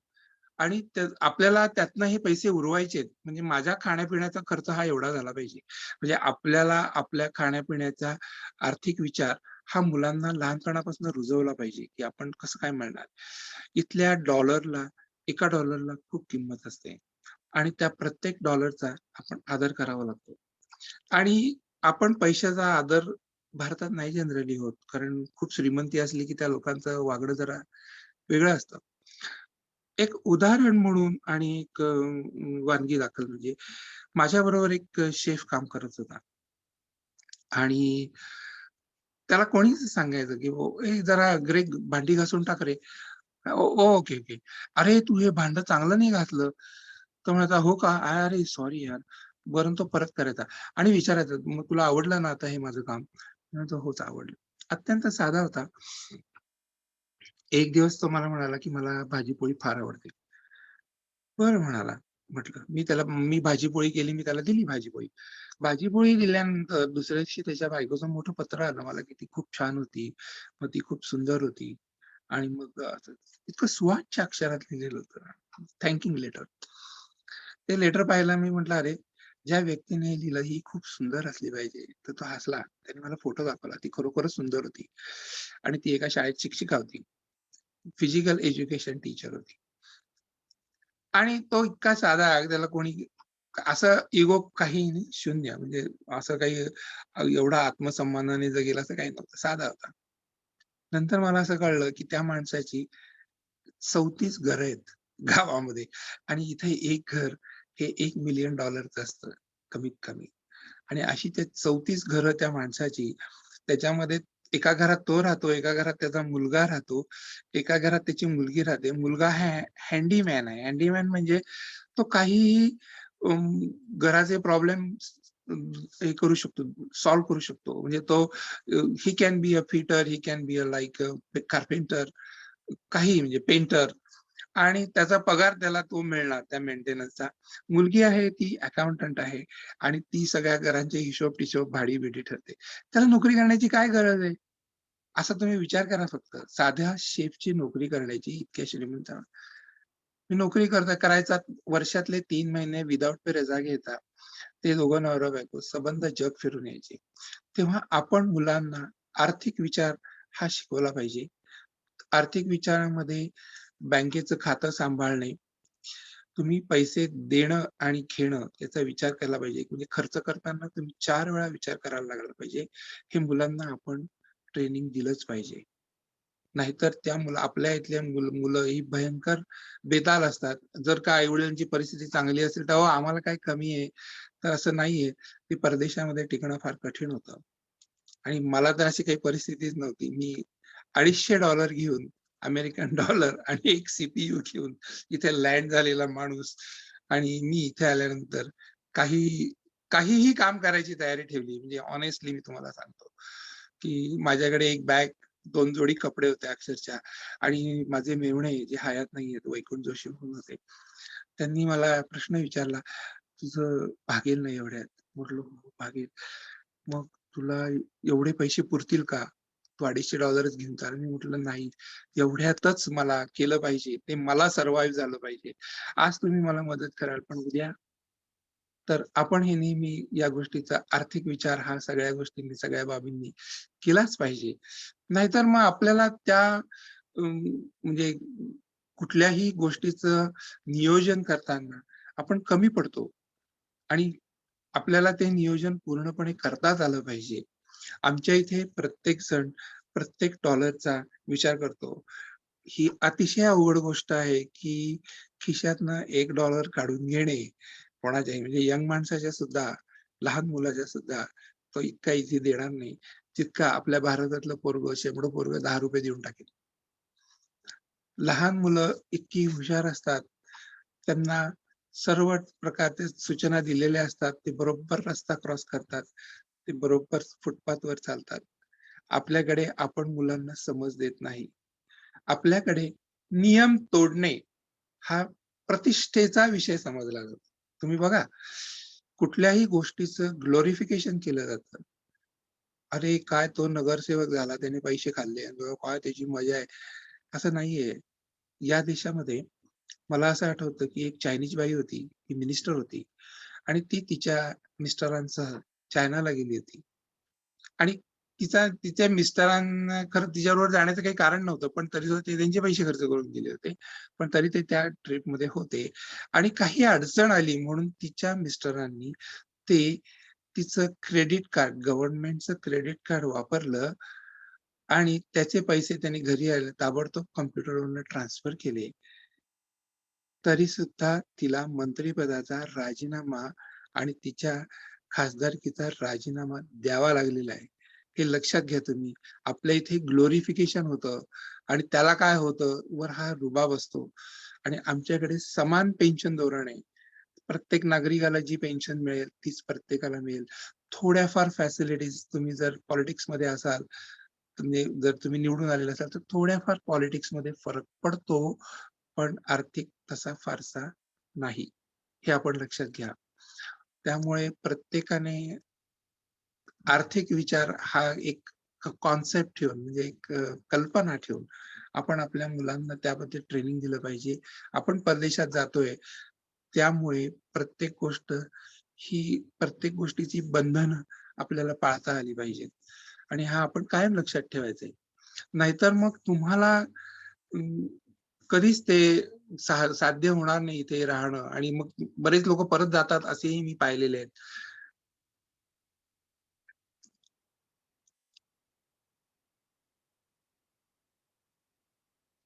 आणि आपल्याला त्यातनं हे पैसे उरवायचेत. म्हणजे माझ्या खाण्यापिण्याचा खर्च हा एवढा झाला पाहिजे. म्हणजे आपल्याला आपल्या खाण्यापिण्याचा आर्थिक विचार हा मुलांना लहानपणापासून रुजवला पाहिजे, की आपण कसं काय मिळणार. इथल्या एका डॉलरला खूप किंमत असते आणि त्या प्रत्येक डॉलरचा आपण आदर करावा लागतो. आणि आपण पैशाचा आदर भारतात नाही जनरली होत. कारण खूप श्रीमंती असली, की त्या लोकांचं वागणं जरा वेगळं असतं. एक उदाहरण म्हणून आणि वानगी दाखल म्हणजे माझ्याबरोबर एक शेफ काम करत होता आणि त्याला कोणीच सांगायचं, की "ए जरा ग्रेग भांडी घासून टाक रे." Okay, okay. "अरे तू हे भांडं चांगलं नाही घासलं." तो म्हणायचा, "हो का? अरे सॉरी यार." वरून तो परत करायचा आणि विचारायचा, "मग तुला आवडलं ना आता हे माझं काम?" मी म्हणायचो, "होच आवडलं." अत्यंत साधा होता. एक दिवस तो मला म्हणाला, की "मला भाजी-पोळी फार आवडते." बरं म्हणाला. म्हटलं मी भाजी-पोळी केली, मी त्याला दिली भाजी-पोळी. भाजी-पोळी दिल्यानंतर दुसऱ्या दिवशी त्याच्या बायकोचं मोठं पत्र आलं मला, की ती खूप छान होती. मग ती खूप सुंदर होती आणि मग असं इतकं सुवाच्य अक्षरात लिहिलेलं होतं. Thanking letter. ते लेटर पाहिलं मी म्हटलं, "अरे, ज्या व्यक्तीने हे लिहिलं ही खूप सुंदर असली पाहिजे." तर तो हसला. त्याने मला फोटो दाखवला. ती खरोखरच सुंदर होती आणि ती एका शाळेत शिक्षिका होती. फिजिकल एज्युकेशन टीचर होती. आणि तो इतका साधा त्याला कोणी असं इगो काही नाही, शून्य म्हणजे असं काही एवढा आत्मसन्मानाने जगेल असं काही नव्हतं. साधा होता. नंतर मला असं कळलं, की त्या माणसाची 34 घरं आहेत गावामध्ये आणि इथे एक घर हे $1,000,000 असतं कमीत कमी. आणि अशी ते 34 घरं त्या माणसाची. त्याच्यामध्ये एका घरात तो राहतो, एका घरात त्याचा मुलगा राहतो, एका घरात त्याची मुलगी राहते. मुलगा हँडीमॅन आहे. हँडीमॅन म्हणजे तो काहीही अं, घराचे प्रॉब्लेम हे करू शकतो, सॉल्व्ह करू शकतो. म्हणजे तो he can be a fitter, he can be a like a carpenter. काही म्हणजे पेंटर, आणि त्याचा पगार त्याला तो मिळणार त्या मेंटेनन्सचा. मुलगी आहे ती अकाउंटंट आहे आणि ती सगळ्या घरांचे हिशोब टिशोब भाडी बिडी ठरते. त्याला नोकरी करण्याची काय गरज आहे? असा तुम्ही विचार करा फक्त. साध्या शेफची नोकरी करण्याची इतक्या श्रीमंत मी नोकरी करायचा, वर्षातले 3 महिने विदाऊट पे रजा घेता ते दोघं नवरा बायको सबंध जग फिरून यायचे. तेव्हा आपण मुलांना आर्थिक विचार हा शिकवला पाहिजे. आर्थिक विचारामध्ये बँकेचं खातं सांभाळणे, तुम्ही पैसे देणं आणि घेणं याचा विचार केला पाहिजे. म्हणजे खर्च करताना तुम्ही 4 वेळा विचार करायला लागला पाहिजे. हे मुलांना आपण ट्रेनिंग दिलंच पाहिजे. नाहीतर त्या आपल्या इथल्या मुलं ही भयंकर बेताल असतात. जर का आई-वडिलांची परिस्थिती चांगली असेल, तर "अहो आम्हाला काय कमी आहे?" तर असं नाहीये. ते परदेशामध्ये टिकणं फार कठीण होतं. आणि मला तर अशी काही परिस्थितीच नव्हती. मी $250 घेऊन, अमेरिकन डॉलर आणि एक सीपीयू घेऊन इथे लँड झालेला माणूस, आणि मी इथे आल्यानंतर काहीही काम करायची तयारी ठेवली. म्हणजे हॉनेस्टली मी तुम्हाला सांगतो, की माझ्याकडे एक बॅग, 2 जोडी कपडे होते अक्षरशः, आणि माझे मेव्हणे जे हयात नाहीयेत, वैकुंठ जोशी म्हणून होते. त्यांनी मला प्रश्न विचारला, "तुझं भागेल ना एवढ्यात?" म्हटलं, "हो, भागेल." "मग तुला एवढे पैसे पुरतील का? तू $250 घेऊन चाल." मी म्हटलं, "नाही, एवढ्यातच मला केलं पाहिजे. ते मला सर्व्हायव्ह झालं पाहिजे. आज तुम्ही मला मदत कराल, पण उद्या." तर आपण हे नेहमी या गोष्टीचा आर्थिक विचार हा सगळ्या गोष्टींनी, सगळ्या बाबींनी केलाच पाहिजे. नाहीतर मग आपल्याला त्या म्हणजे कुठल्याही गोष्टीचं नियोजन करताना आपण कमी पडतो, आणि आपल्याला ते नियोजन पूर्णपणे करताच आलं पाहिजे. आमच्या इथे प्रत्येक जण प्रत्येक डॉलरचा विचार करतो. ही अतिशय अवघड गोष्ट आहे, की खिशातनं $1 काढून घेणे कोणाच्याही, म्हणजे यंग माणसाच्या सुद्धा, लहान मुलाच्या सुद्धा तो इतका इझी देणार नाही, जितका आपल्या भारतातलं पोरगं, शेंबडं पोरगं ₹10 देऊन टाकेल. लहान मुलं इतकी हुशार असतात. त्यांना सर्व प्रकारच्या सूचना दिलेल्या असतात. ते बरोबर रस्ता क्रॉस करतात. ते बरोबर फुटपाथवर चालतात. आपल्याकडे आपण मुलांना समज देत नाही. आपल्याकडे नियम तोडणे हा प्रतिष्ठेचा विषय समजला जातो. तुम्ही बघा, कुठल्याही गोष्टीचं ग्लोरिफिकेशन केलं जातं. अरे, काय तो नगरसेवक झाला, त्याने पैसे खाल्ले, काय त्याची मजा आहे. असं नाहीये. या देशामध्ये मला असं आठवतं, की एक चायनीज बाई होती, ती मिनिस्टर होती, आणि ती तिच्या मिस्टरांसह चायनाला गेली होती. आणि तिच्या मिस्टरांना खरं तिच्याबरोबर जाण्याचं काही कारण नव्हतं, पण तरीसुद्धा ते त्यांचे पैसे खर्च करून गेले होते. पण तरी ते त्या ट्रिपमध्ये होते, आणि काही अडचण आली म्हणून तिच्या मिस्टरांनी ते तिचं क्रेडिट कार्ड, गव्हर्नमेंटचं क्रेडिट कार्ड वापरलं, आणि त्याचे पैसे त्यांनी घरी आले ताबडतोब कॉम्प्युटरवरनं ट्रान्सफर केले. तरी सुद्धा तिला मंत्रिपदाचा राजीनामा आणि तिच्या खासदारकीचा राजीनामा द्यावा लागलेला आहे. हे लक्षात घ्या तुम्ही. आपल्या इथे ग्लोरिफिकेशन होतं, आणि त्याला काय होतं, वर हा रुबाब असतो. आणि आमच्याकडे समान पेन्शन धोरण आहे. प्रत्येक नागरिकाला जी पेन्शन मिळेल तीच प्रत्येकाला मिळेल. थोड्याफार फॅसिलिटीज, तुम्ही जर पॉलिटिक्समध्ये असाल, म्हणजे जर तुम्ही निवडून आलेले असाल, तर थोड्याफार पॉलिटिक्समध्ये फरक पडतो, पण आर्थिक तसा फारसा नाही. हे आपण लक्षात घ्या. त्यामुळे प्रत्येकाने आर्थिक विचार हा एक कॉन्सेप्ट ठेवून, म्हणजे एक कल्पना ठेवून आपण आपल्या मुलांना त्याबद्दल ट्रेनिंग दिलं पाहिजे. आपण परदेशात जातोय, त्यामुळे प्रत्येक गोष्टीची बंधनं आपल्याला पाळता आली पाहिजेत, आणि हा आपण कायम लक्षात ठेवायचंय. नाहीतर मग तुम्हाला कधीच ते साध्य होणार नाही इथे राहणं, आणि मग बरेच लोक परत जातात असेही मी पाहिलेले आहेत.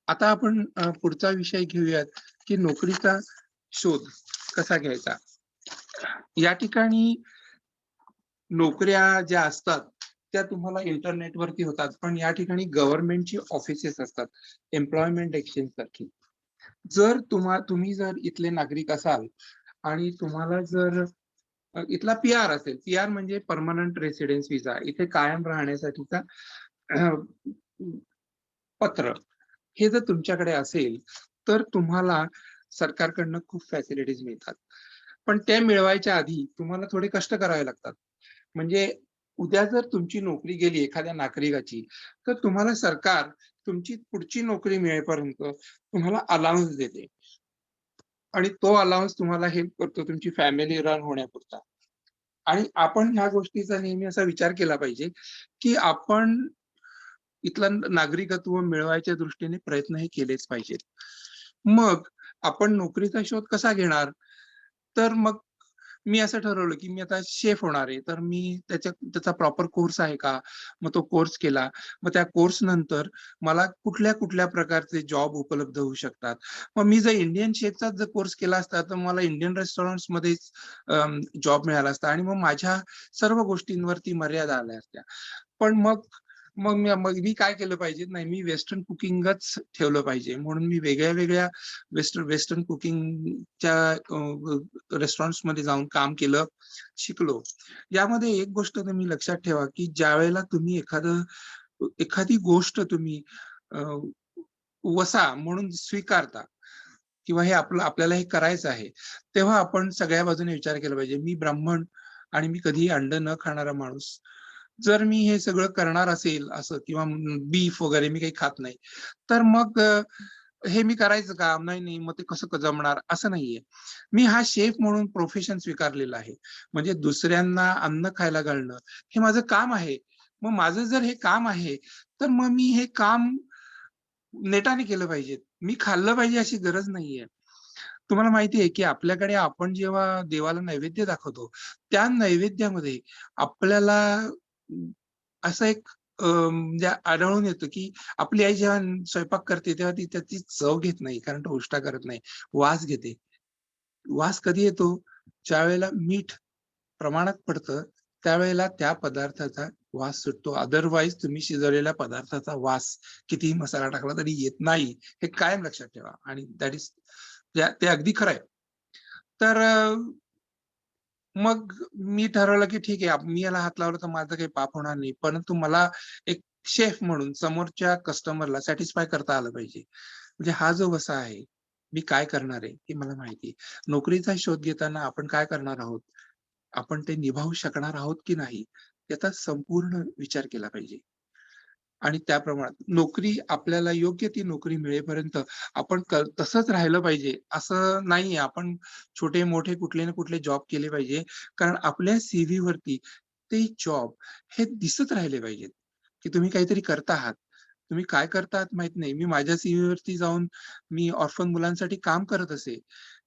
आता आपण पुढचा विषय घेऊयात, की नोकरीचा शोध कसा घ्यायचा. या ठिकाणी नोकऱ्या ज्या असतात त्या तुम्हाला इंटरनेटवरती होतात, पण या ठिकाणी गव्हर्नमेंटची ऑफिसेस असतात, एम्प्लॉयमेंट एक्सचेंज सारखी. जर तुम्ही जर इथले नागरिक असाल, आणि तुम्हाला जर इथला पी-आर असेल, पी-आर म्हणजे परमनंट रेसिडेन्स व्हिसा, इथे कायम राहण्यासाठीचा अ, पत्र, हे जर तुमच्याकडे असेल तर तुम्हाला सरकारकडनं खूप फॅसिलिटीज मिळतात. पण ते मिळवायच्या आधी तुम्हाला थोडे कष्ट करावे लागतात. म्हणजे उद्या जर तुमची नोकरी गेली एखाद्या नागरिकाची, तर तुम्हाला सरकार तुमची पुढची नोकरी मिळेपर्यंत तुम्हाला अलाउन्स देते आणि तो अलाउन्स तुम्हाला हेल्प करतो तुमची फॅमिली रन होण्यापुरता. आणि आपण ह्या गोष्टीचा नेहमी असा विचार केला पाहिजे, की आपण इथलं नागरिकत्व मिळवायच्या दृष्टीने प्रयत्नही केलेच पाहिजेत. मग आपण नोकरीचा शोध कसा घेणार? तर मग मी असं ठरवलं, की मी आता शेफ होणार आहे. तर मी त्याचा प्रॉपर कोर्स आहे का? मग तो कोर्स केला. मग त्या कोर्स नंतर मला कुठल्या-कुठल्या प्रकारचे जॉब उपलब्ध होऊ शकतात. मग मी जर इंडियन शेफचाच जर कोर्स केला असता, तर मला इंडियन रेस्टॉरंट्समध्येच जॉब मिळाला असता आणि मग माझ्या सर्व गोष्टींवरती मर्यादा आल्या असत्या. पण मग मी काय केलं पाहिजे? नाही, मी वेस्टर्न कुकिंगच ठेवलं पाहिजे. म्हणून मी वेगळ्या-वेगळ्या वेस्टर्न कुकिंगच्या रेस्टॉरंट्समध्ये जाऊन काम केलं, शिकलो. यामध्ये एक गोष्ट तुम्ही लक्षात ठेवा, की ज्यावेळेला तुम्ही एखादी गोष्ट तुम्ही अ, वसा म्हणून स्वीकारता किंवा हे आपल्याला हे करायचं आहे, तेव्हा आपण सगळ्या बाजूने विचार केला पाहिजे. मी ब्राह्मण आणि मी कधीही अंड न खाणारा माणूस. जर मी हे सगळं करणार असेल असं किंवा बीफ वगैरे मी काही खात नाही, तर मग हे मी करायचं का? नाही, नाही. मग ते कसं जमणार? असं नाहीये. मी हा शेफ म्हणून प्रोफेशन स्वीकारलेलं आहे. म्हणजे दुसऱ्यांना अन्न खायला घालणं हे माझं काम आहे. मग माझं जर हे काम आहे, तर मग मी हे काम नेटाने केलं पाहिजे. मी खाल्लं पाहिजे अशी गरज नाहीये. तुम्हाला माहिती आहे, की आपल्याकडे आपण जेव्हा देवाला नैवेद्य दाखवतो, त्या नैवेद्यामध्ये आपल्याला असं एक म्हणजे आढळून येतं, की आपली आई जेव्हा स्वयंपाक करते, तेव्हा ती त्याची चव घेत नाही, कारण तो उष्टा करत नाही. वास घेते. वास कधी येतो? ज्यावेळेला मीठ प्रमाणात पडतं, त्यावेळेला त्या पदार्थाचा वास सुटतो. अदरवाईज तुम्ही शिजवलेल्या पदार्थाचा वास कितीही मसाला टाकला तरी येत नाही. हे कायम लक्षात ठेवा आणि दॅट इज ते अगदी खरं आहे. तर मग मी ठरवलं, की ठीक आहे, मी याला हात लावला तर माझं काही पाप होणार नाही. परंतु मला एक शेफ म्हणून समोरच्या कस्टमरला सॅटिस्फाय करता आलं पाहिजे. म्हणजे हा जो वसा आहे, मी काय करणार आहे, हे मला माहिती आहे. नोकरीचा शोध घेताना आपण काय करणार आहोत? आपण ते निभावू शकणार आहोत की नाही, याचा संपूर्ण विचार केला पाहिजे. आणि त्या प्रमाणात नोकरी आपल्याला योग्य ती नोकरी मिळेपर्यंत आपण तसंच राहिलं पाहिजे, असं नाहीये. आपण छोटे-मोठे कुठले ना कुठले जॉब केले पाहिजे. कारण आपल्या सीव्हीवरती ते जॉब हे दिसत राहिले पाहिजेत, की तुम्ही काहीतरी करत आहात. तुम्ही काय करता आहात माहीत नाही. मी माझ्या सीव्हीवरती जाऊन मी ऑर्फन मुलांसाठी काम करत असे,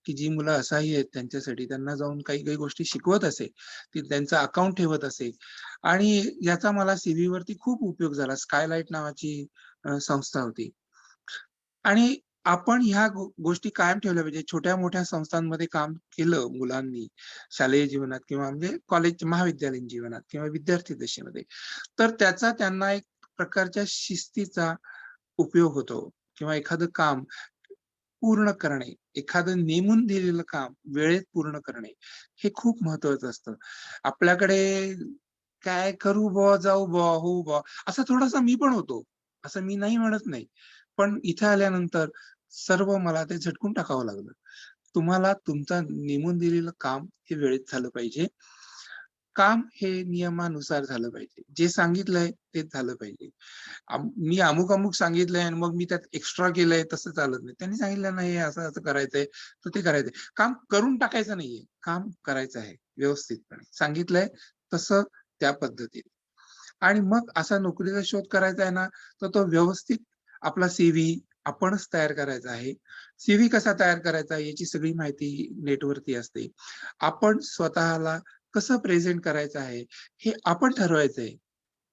की जी मुलं असहाय्य आहेत त्यांच्यासाठी त्यांना जाऊन काही-काही गोष्टी शिकवत असे. त्यांचं अकाउंट ठेवत असे. आणि याचा मला सीव्हीवरती खूप उपयोग झाला. स्कायलाइट नावाची संस्था होती. आणि आपण ह्या गोष्टी कायम ठेवल्या पाहिजे. छोट्या-मोठ्या संस्थांमध्ये काम केलं मुलांनी शालेय जीवनात किंवा म्हणजे कॉलेज महाविद्यालयीन जीवनात किंवा विद्यार्थी दशेमध्ये, तर त्याचा त्यांना एक प्रकारच्या शिस्तीचा उपयोग होतो किंवा एखादं काम पूर्ण करणे, एखादं नेमून दिलेलं काम वेळेत पूर्ण करणे, हे खूप महत्वाचं असतं. आपल्याकडे काय करू बुवा, जाऊ बुवा, होऊ बुवा, असा थोडासा मी पण होतो. असं मी नाही म्हणत नाही. पण इथे आल्यानंतर सर्व मला ते झटकून टाकावं लागलं. तुम्हाला तुमचा नेमून दिलेलं काम हे वेळेत झालं पाहिजे. काम हे नियमानुसार झालं पाहिजे. जे सांगितलंय तेच झालं पाहिजे. मी अमुक-अमुक सांगितलंय आणि मग मी त्यात एक्स्ट्रा केलंय तसं चालत नाही. त्यांनी सांगितलं नाही असं-असं करायचंय, तर ते करायचंय. काम करून टाकायचं नाहीये. काम करायचं आहे व्यवस्थितपणे. सांगितलंय तसं त्या पद्धतीने. आणि मग असा नोकरीचा शोध करायचा आहे ना, तर तो व्यवस्थित आपला सीव्ही आपणच तयार करायचा आहे. सीव्ही कसा तयार करायचा याची सगळी माहिती नेटवरती असते. आपण स्वतःला कसं प्रेझेंट करायचं आहे, हे आपण ठरवायचं आहे.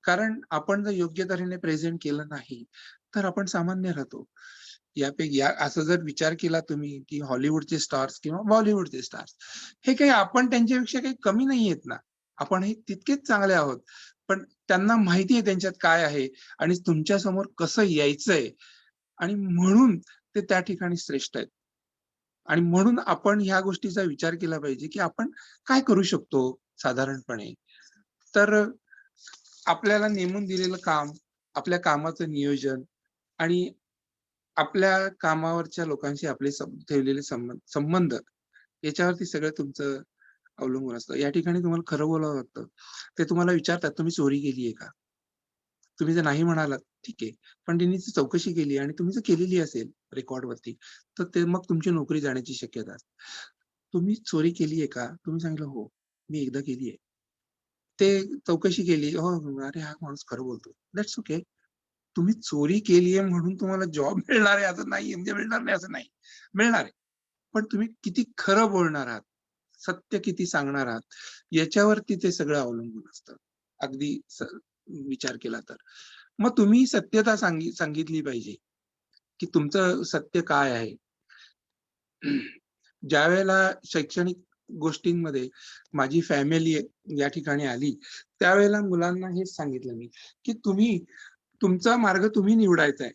कारण आपण जर योग्य तऱ्हेने प्रेझेंट केलं नाही, तर आपण सामान्य राहतो. असं जर विचार केला तुम्ही, की हॉलिवूडचे स्टार्स किंवा बॉलिवूडचे स्टार्स, हे काही आपण त्यांच्यापेक्षा काही कमी नाही आहेत ना. आपणही तितकेच चांगले आहोत. पण त्यांना माहिती आहे त्यांच्यात काय आहे आणि तुमच्यासमोर कसं यायचंय आणि म्हणून ते त्या ठिकाणी श्रेष्ठ आहेत. आणि म्हणून आपण ह्या गोष्टीचा विचार केला पाहिजे, की आपण काय करू शकतो साधारणपणे. तर आपल्याला नेमून दिलेलं काम, आपल्या कामाचं नियोजन आणि आपल्या कामावरच्या लोकांशी आपले ठेवलेले संबंध याच्यावरती सगळं तुमचं अवलंबून असतं. या ठिकाणी तुम्हाला खरं बोलावं लागतं. ते तुम्हाला विचारतात, "तुम्ही चोरी केली आहे का?" तुम्ही जर नाही म्हणालात, ठीक आहे. पण त्यांनी ती चौकशी केली आणि तुम्ही जर केलेली असेल रेकॉर्डवरती, तर ते मग तुमची नोकरी जाण्याची शक्यता असते. तुम्ही चोरी केली आहे का? तुम्ही सांगितलं, "हो, मी एकदा केली आहे." ते चौकशी केली, "हो, अरे हा माणूस खरं बोलतो." That's okay. तुम्ही चोरी केली आहे म्हणून तुम्हाला जॉब मिळणार आहे असं नाहीये, म्हणजे मिळणार नाही असं नाही. मिळणार आहे. पण तुम्ही किती खरं बोलणार आहात, सत्य किती सांगणार आहात, याच्यावरती ते सगळं अवलंबून असतं. अगदी विचार केला तर. मग तुम्ही सत्यता सांगितली पाहिजे, की तुमचं सत्य काय आहे? ज्यावेळेला शैक्षणिक गोष्टींमध्ये माझी फॅमिली या ठिकाणी आली, त्यावेळेला मुलांना हेच सांगितलं मी, की तुमचा मार्ग तुम्ही निवडायचा आहे.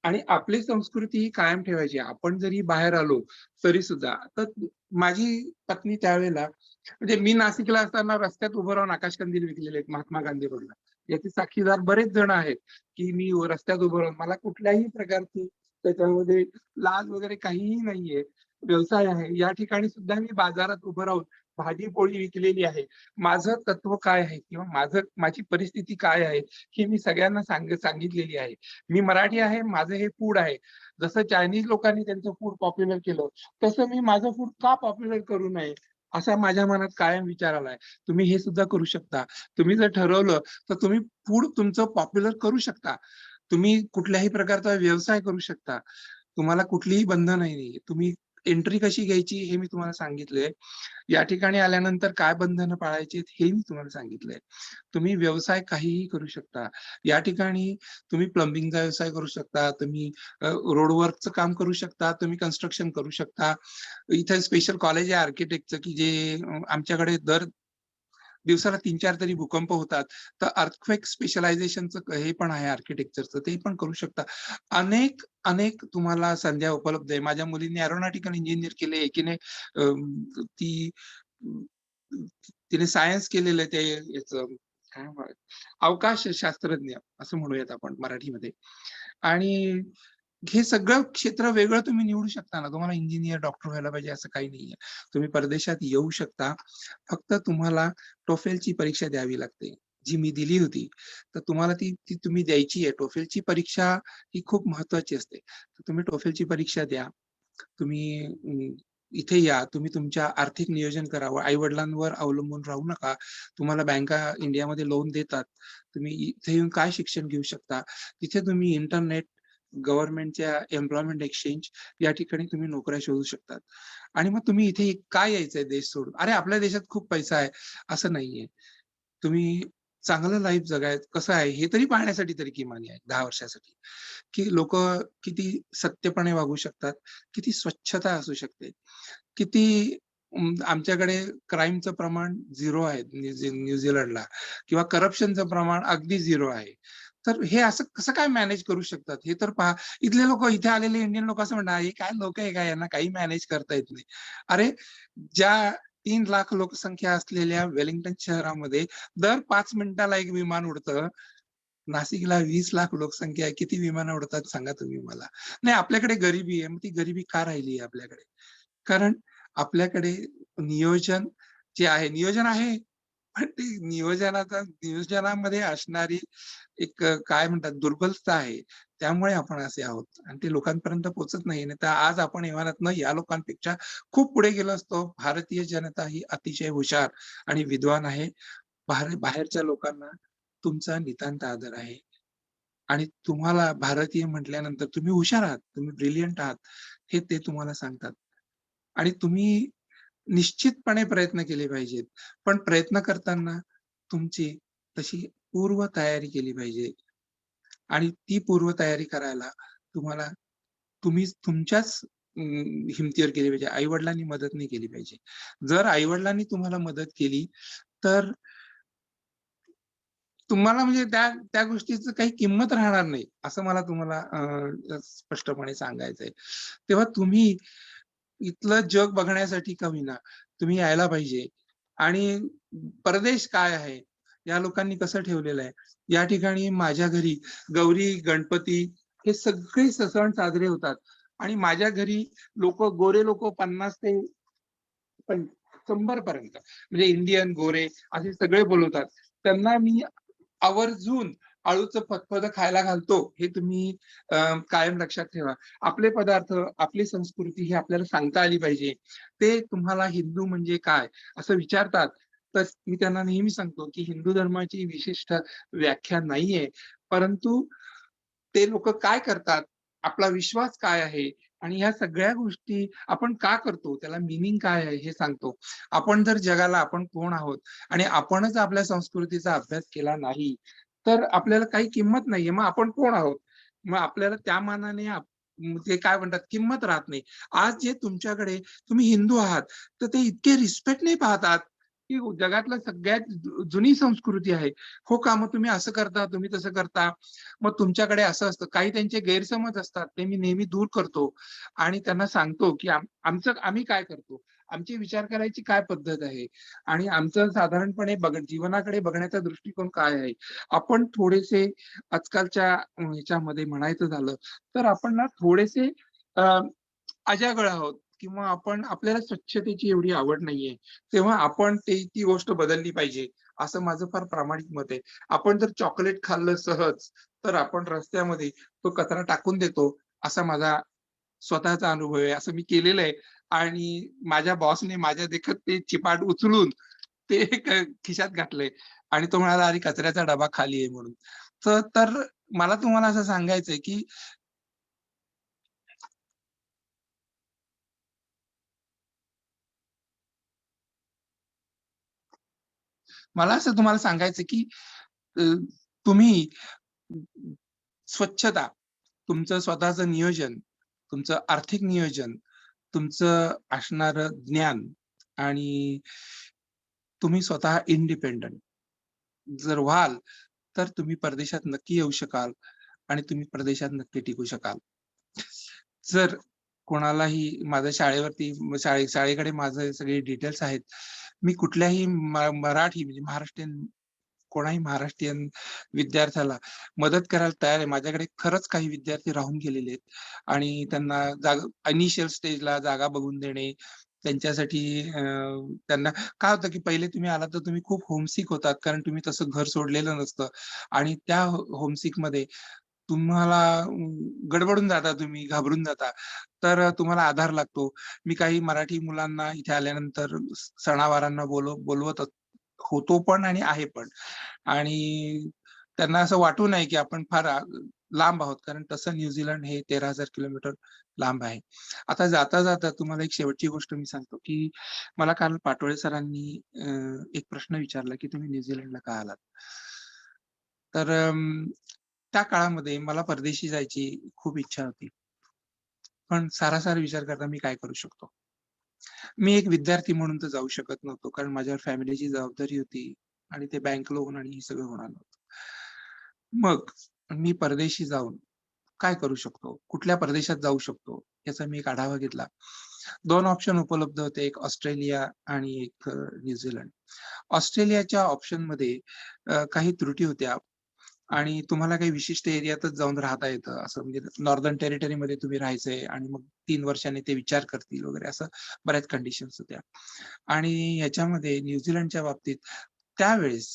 आणि आपली संस्कृती ही कायम ठेवायची. आपण जरी बाहेर आलो तरी सुद्धा. तर माझी पत्नी त्यावेळेला म्हणजे मी नाशिकला असताना रस्त्यात उभं राहून आकाशकंदील विकलेले आहेत महात्मा गांधी रोडला. याचे साक्षीदार बरेच जण आहेत, की मी रस्त्यात उभं राहून मला कुठल्याही प्रकारची त्याच्यामध्ये लाज वगैरे काहीही नाहीये. व्यवसाय आहे. या ठिकाणी सुद्धा मी बाजारात उभं राहून भाजी-पोळी विकलेली आहे. माझं तत्व काय आहे किंवा माझी परिस्थिती काय आहे, हे मी सगळ्यांना सांगितलेली आहे. मी मराठी आहे, माझं हे फूड आहे. जसं चायनीज लोकांनी त्यांचं फूड पॉप्युलर केलं, तसं मी माझं फूड का पॉप्युलर करू नये? असा माझ्या मनात कायम विचार आलाय. तुम्ही हे सुद्धा करू शकता. तुम्ही जर ठरवलं, तर तुम्ही फूड तुमचं पॉप्युलर करू शकता. तुम्ही कुठल्याही प्रकारचा व्यवसाय करू शकता. तुम्हाला कुठलीही बंधन नाहीये. तुम्ही एंट्री कशी घ्यायची हे मी तुम्हाला सांगितलंय. या ठिकाणी आल्यानंतर काय बंधनं पाळायची हे मी तुम्हाला सांगितलंय. तुम्ही व्यवसाय काहीही करू शकता. या ठिकाणी तुम्ही प्लंबिंगचा व्यवसाय करू शकता, तुम्ही रोड वर्कचं काम करू शकता, तुम्ही कन्स्ट्रक्शन करू शकता. इथे स्पेशल कॉलेज आहे आर्किटेक्टचं, की जे आमच्याकडे दर दिवसाला 3-4 तरी भूकंप होतात. तर अर्थक्वेक स्पेशलायझेशनचं हे पण आहे आर्किटेक्चरचं, ते पण करू शकता. अनेक तुम्हाला संध्या उपलब्ध आहे. माझ्या मुलींनी एरोनॉटिकल इंजिनिअर केले, एकीने ती अं, तिने सायन्स केलेलं आहे ते याचं काय अवकाश शास्त्रज्ञ असं म्हणूयात आपण मराठीमध्ये. आणि हे सगळं क्षेत्र वेगळं तुम्ही निवडू शकता ना. तुम्हाला इंजिनिअर, डॉक्टर व्हायला पाहिजे असं काही नाहीये. तुम्ही परदेशात येऊ शकता. फक्त तुम्हाला TOEFLची परीक्षा द्यावी लागते. जी मी दिली होती. तर तुम्हाला ती ती तुम्ही द्यायची आहे. TOEFLची परीक्षा ही खूप महत्त्वाची असते. तर तुम्ही TOEFLची परीक्षा द्या. तुम्ही इथे या. तुम्ही तुमच्या आर्थिक नियोजन करा. आई-वडिलांवर अवलंबून राहू नका. तुम्हाला बँका इंडियामध्ये लोन देतात. तुम्ही इथे येऊन काय शिक्षण घेऊ शकता. तिथे तुम्ही इंटरनेट, गव्हर्नमेंटच्या एम्प्लॉयमेंट एक्सचेंज या ठिकाणी तुम्ही नोकऱ्या शोधू शकतात. आणि मग तुम्ही इथे का यायचंय देश सोडून? अरे, आपल्या देशात खूप पैसा आहे, असं नाहीये. तुम्ही चांगलं लाईफ कसं आहे हे तरी पाहण्यासाठी तरी किमान या 10 वर्षासाठी, की लोकं किती सत्यपणे वागू शकतात, किती स्वच्छता असू शकते, किती आमच्याकडे क्राईमचं प्रमाण 0 आहे न्यूझीलंडला किंवा करप्शनचं प्रमाण अगदी 0 आहे. तर हे असं कसं काय मॅनेज करू शकतात? हे तर पहा. इथले लोकं, इथे आलेले इंडियन लोकं असं म्हणतात, "हे काय लोकं आहे का? यांना काही मॅनेज करता येत नाही." अरे, ज्या 3,00,000 लोकसंख्या असलेल्या वेलिंग्टन शहरामध्ये दर 5 मिनिटाला एक विमान उडतं. नाशिकला 20,00,000 लोकसंख्या आहे. किती विमानं उडतात सांगा तुम्ही मला. नाही, आपल्याकडे गरिबी आहे. मग ती गरिबी का राहिली आहे आपल्याकडे? कारण आपल्याकडे नियोजन जे आहे, नियोजन आहे, पण ते नियोजनामध्ये असणारी एक काय म्हणतात दुर्बलता आहे. त्यामुळे आपण असे आहोत आणि ते लोकांपर्यंत पोहोचत नाही. नाहीतर आज आपण इमारतनं या लोकांपेक्षा खूप पुढे गेलो असतो. भारतीय जनता ही अतिशय हुशार आणि विद्वान आहे. बाहेरच्या लोकांना तुमचा नितांत आदर आहे. आणि तुम्हाला भारतीय म्हटल्यानंतर तुम्ही हुशार आहात, तुम्ही ब्रिलियंट आहात, हे ते तुम्हाला सांगतात. आणि तुम्ही निश्चितपणे प्रयत्न केले पाहिजेत. पण प्रयत्न करताना तुमची तशी पूर्वतयारी केली पाहिजे. आणि ती पूर्वतयारी करायला तुम्हाला तुमच्याच हिमतीवर केली पाहिजे. आई-वडिलांनी मदत नाही केली पाहिजे. जर आई-वडिलांनी तुम्हाला मदत केली, तर तुम्हाला म्हणजे त्या त्या गोष्टीचं काही किंमत राहणार नाही, असं मला तुम्हाला स्पष्टपणे सांगायचंय. तेव्हा तुम्ही इथलं जग बघण्यासाठी का होईना, तुम्ही यायला पाहिजे. आणि परदेश काय आहे, या लोकांनी कसं ठेवलेलं आहे. या ठिकाणी माझ्या घरी गौरी, गणपती हे सगळे सण साजरे होतात. आणि माझ्या घरी गोरे लोक 50 ते 100 पर्यंत, म्हणजे इंडियन गोरे असे सगळे बोलवतात. त्यांना मी आवर्जून आळूचं फतफद खायला घालतो. हे तुम्ही कायम लक्षात ठेवा. आपले पदार्थ, आपली संस्कृती ही आपल्याला सांगता आली पाहिजे. ते तुम्हाला हिंदू म्हणजे काय असं विचारतात, तर मी त्यांना नेहमी सांगतो, की हिंदू धर्माची विशिष्ट व्याख्या नाहीये. परंतु ते लोकं काय करतात, आपला विश्वास काय आहे आणि ह्या सगळ्या गोष्टी आपण का करतो, त्याला मीनिंग काय आहे हे सांगतो. आपण जर जगाला आपण कोण आहोत आणि आपणच आपल्या संस्कृतीचा अभ्यास केला नाही, तर आपल्याला काही किंमत नाहीये. मग आपण कोण आहोत? मग आपल्याला त्या मानाने ते काय म्हणतात, किंमत राहत नाही. आज जे तुमच्याकडे तुम्ही हिंदू आहात, तर ते इतके रिस्पेक्टने पाहतात, की जगातलं सगळ्यात जुनी संस्कृती आहे. हो का? मग तुम्ही असं करता, तुम्ही तसं करता. मग तुमच्याकडे असं असतं. काही त्यांचे गैरसमज असतात, ते मी नेहमी दूर करतो आणि त्यांना सांगतो, की आमचं आम्ही काय करतो, आमची विचार करायची काय पद्धत आहे आणि आमचं साधारणपणे जीवनाकडे बघण्याचा दृष्टिकोन काय आहे. आपण थोडेसे आजकालच्या ह्याच्यामध्ये म्हणायचं झालं, तर आपण ना थोडेसे अ, अजागळ आहोत किंवा आपल्याला स्वच्छतेची एवढी आवड नाहीये. तेव्हा आपण ती गोष्ट बदलली पाहिजे, असं माझं फार प्रामाणिक मत आहे. आपण जर चॉकलेट खाल्लं सहज, तर आपण रस्त्यामध्ये तो कचरा टाकून देतो, असा माझा स्वतःचा अनुभव आहे. असं मी केलेलं आहे आणि माझ्या बॉसने माझ्या देखत ते चिपाट उचलून ते खिशात घातलंय आणि तो म्हणाला, "अरे कचऱ्याचा डबा खाली आहे" म्हणून. तर मला तुम्हाला असं सांगायचंय, की मला असं तुम्हाला सांगायचं, की अ, तुम्ही स्वच्छता, तुमचं स्वतःचं नियोजन, तुमचं आर्थिक नियोजन, तुमचं असणारं ज्ञान आणि तुम्ही स्वतः इंडिपेंडंट जर व्हाल, तर तुम्ही परदेशात नक्की येऊ शकाल आणि तुम्ही परदेशात नक्की टिकू शकाल. जर कोणालाही माझ्या शाळेकडे माझे सगळे डिटेल्स आहेत. मी कुठल्याही मराठी म्हणजे कोणाही महाराष्ट्रीयन विद्यार्थ्याला मदत करायला तयार आहे. माझ्याकडे खरंच काही विद्यार्थी राहून गेलेले आहेत आणि त्यांना इनिशियल स्टेजला जागा बघून देणे, त्यांच्यासाठी त्यांना काय होतं, की पहिले तुम्ही आलात तर तुम्ही खूप होमसिक होतात, कारण तुम्ही तसं घर सोडलेलं नसतं आणि त्या होमसिकमध्ये तुम्हाला गडबडून जाता तुम्ही, घाबरून जाता. तर तुम्हाला आधार लागतो. मी काही मराठी मुलांना इथे आल्यानंतर सणावारांना बोलवत होतो पण आणि आहे पण. आणि त्यांना असं वाटू नये, की आपण फार लांब आहोत. कारण तसं न्यूझीलंड हे 13,000 किलोमीटर लांब आहे. आता जाता-जाता तुम्हाला एक शेवटची गोष्ट मी सांगतो, की मला काल पाटोळे सरांनी एक प्रश्न विचारला, की "तुम्ही न्यूझीलंडला का आलात?" तर त्या काळामध्ये मला परदेशी जायची खूप इच्छा होती. पण सारासार विचार करता मी काय करू शकतो? मी एक विद्यार्थी म्हणून तर जाऊ शकत नव्हतो. कारण माझ्यावर फॅमिलीची जबाबदारी होती आणि ते बँक लोन आणि हे सगळं होणार नव्हतं. मग मी परदेशी जाऊन काय करू शकतो? कुठल्या प्रदेशात जाऊ शकतो? याचा मी एक आढावा घेतला. 2 ऑप्शन उपलब्ध होते. एक ऑस्ट्रेलिया आणि एक न्यूझीलंड. ऑस्ट्रेलियाच्या ऑप्शनमध्ये काही त्रुटी होत्या आणि तुम्हाला काही विशिष्ट एरियातच जाऊन राहता येतं. असं म्हणजे नॉर्दर्न टेरिटरीमध्ये तुम्ही राहायचंय आणि मग 3 वर्षांनी ते विचार करतील वगैरे असं बऱ्याच कंडिशन्स होत्या. आणि ह्याच्यामध्ये न्यूझीलंडच्या बाबतीत त्यावेळेस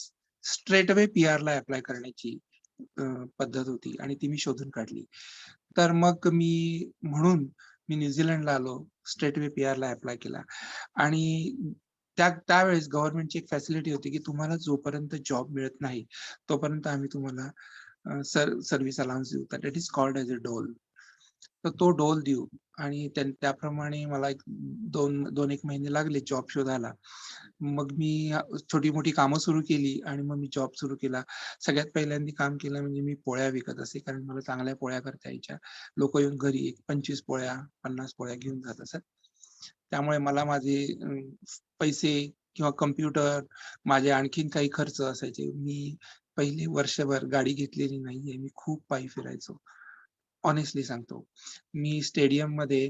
स्ट्रेट अवे पी-आरला अप्लाय करण्याची अ, पद्धत होती आणि ती मी शोधून काढली. तर मग मी न्यूझीलंडला आलो. स्ट्रेट अवे पी-आरला अप्लाय केला आणि त्यावेळेस गव्हर्नमेंटची एक फॅसिलिटी होती, की तुम्हाला जोपर्यंत जॉब मिळत नाही, तोपर्यंत आम्ही तुम्हाला सर्व्हिस अलाउन्स देऊ. That is called as a डोल. तर तो डोल देऊ आणि त्याप्रमाणे मला 2 एक महिने लागले जॉब शोधायला. मग मी छोटी-मोठी कामं सुरू केली आणि मग मी जॉब सुरू केला. सगळ्यात पहिल्यांदा काम केलं म्हणजे मी पोळ्या विकत असे, कारण मला चांगल्या पोळ्या करता यायच्या. लोकं येऊन घरी 25 पोळ्या, 50 पोळ्या घेऊन जात असत. त्यामुळे मला माझे पैसे किंवा कॉम्प्युटर, माझे आणखीन काही खर्च असायचे. मी पहिले वर्षभर गाडी घेतलेली नाहीये. मी खूप पायी फिरायचो. हॉनेस्टली सांगतो. मी स्टेडियममध्ये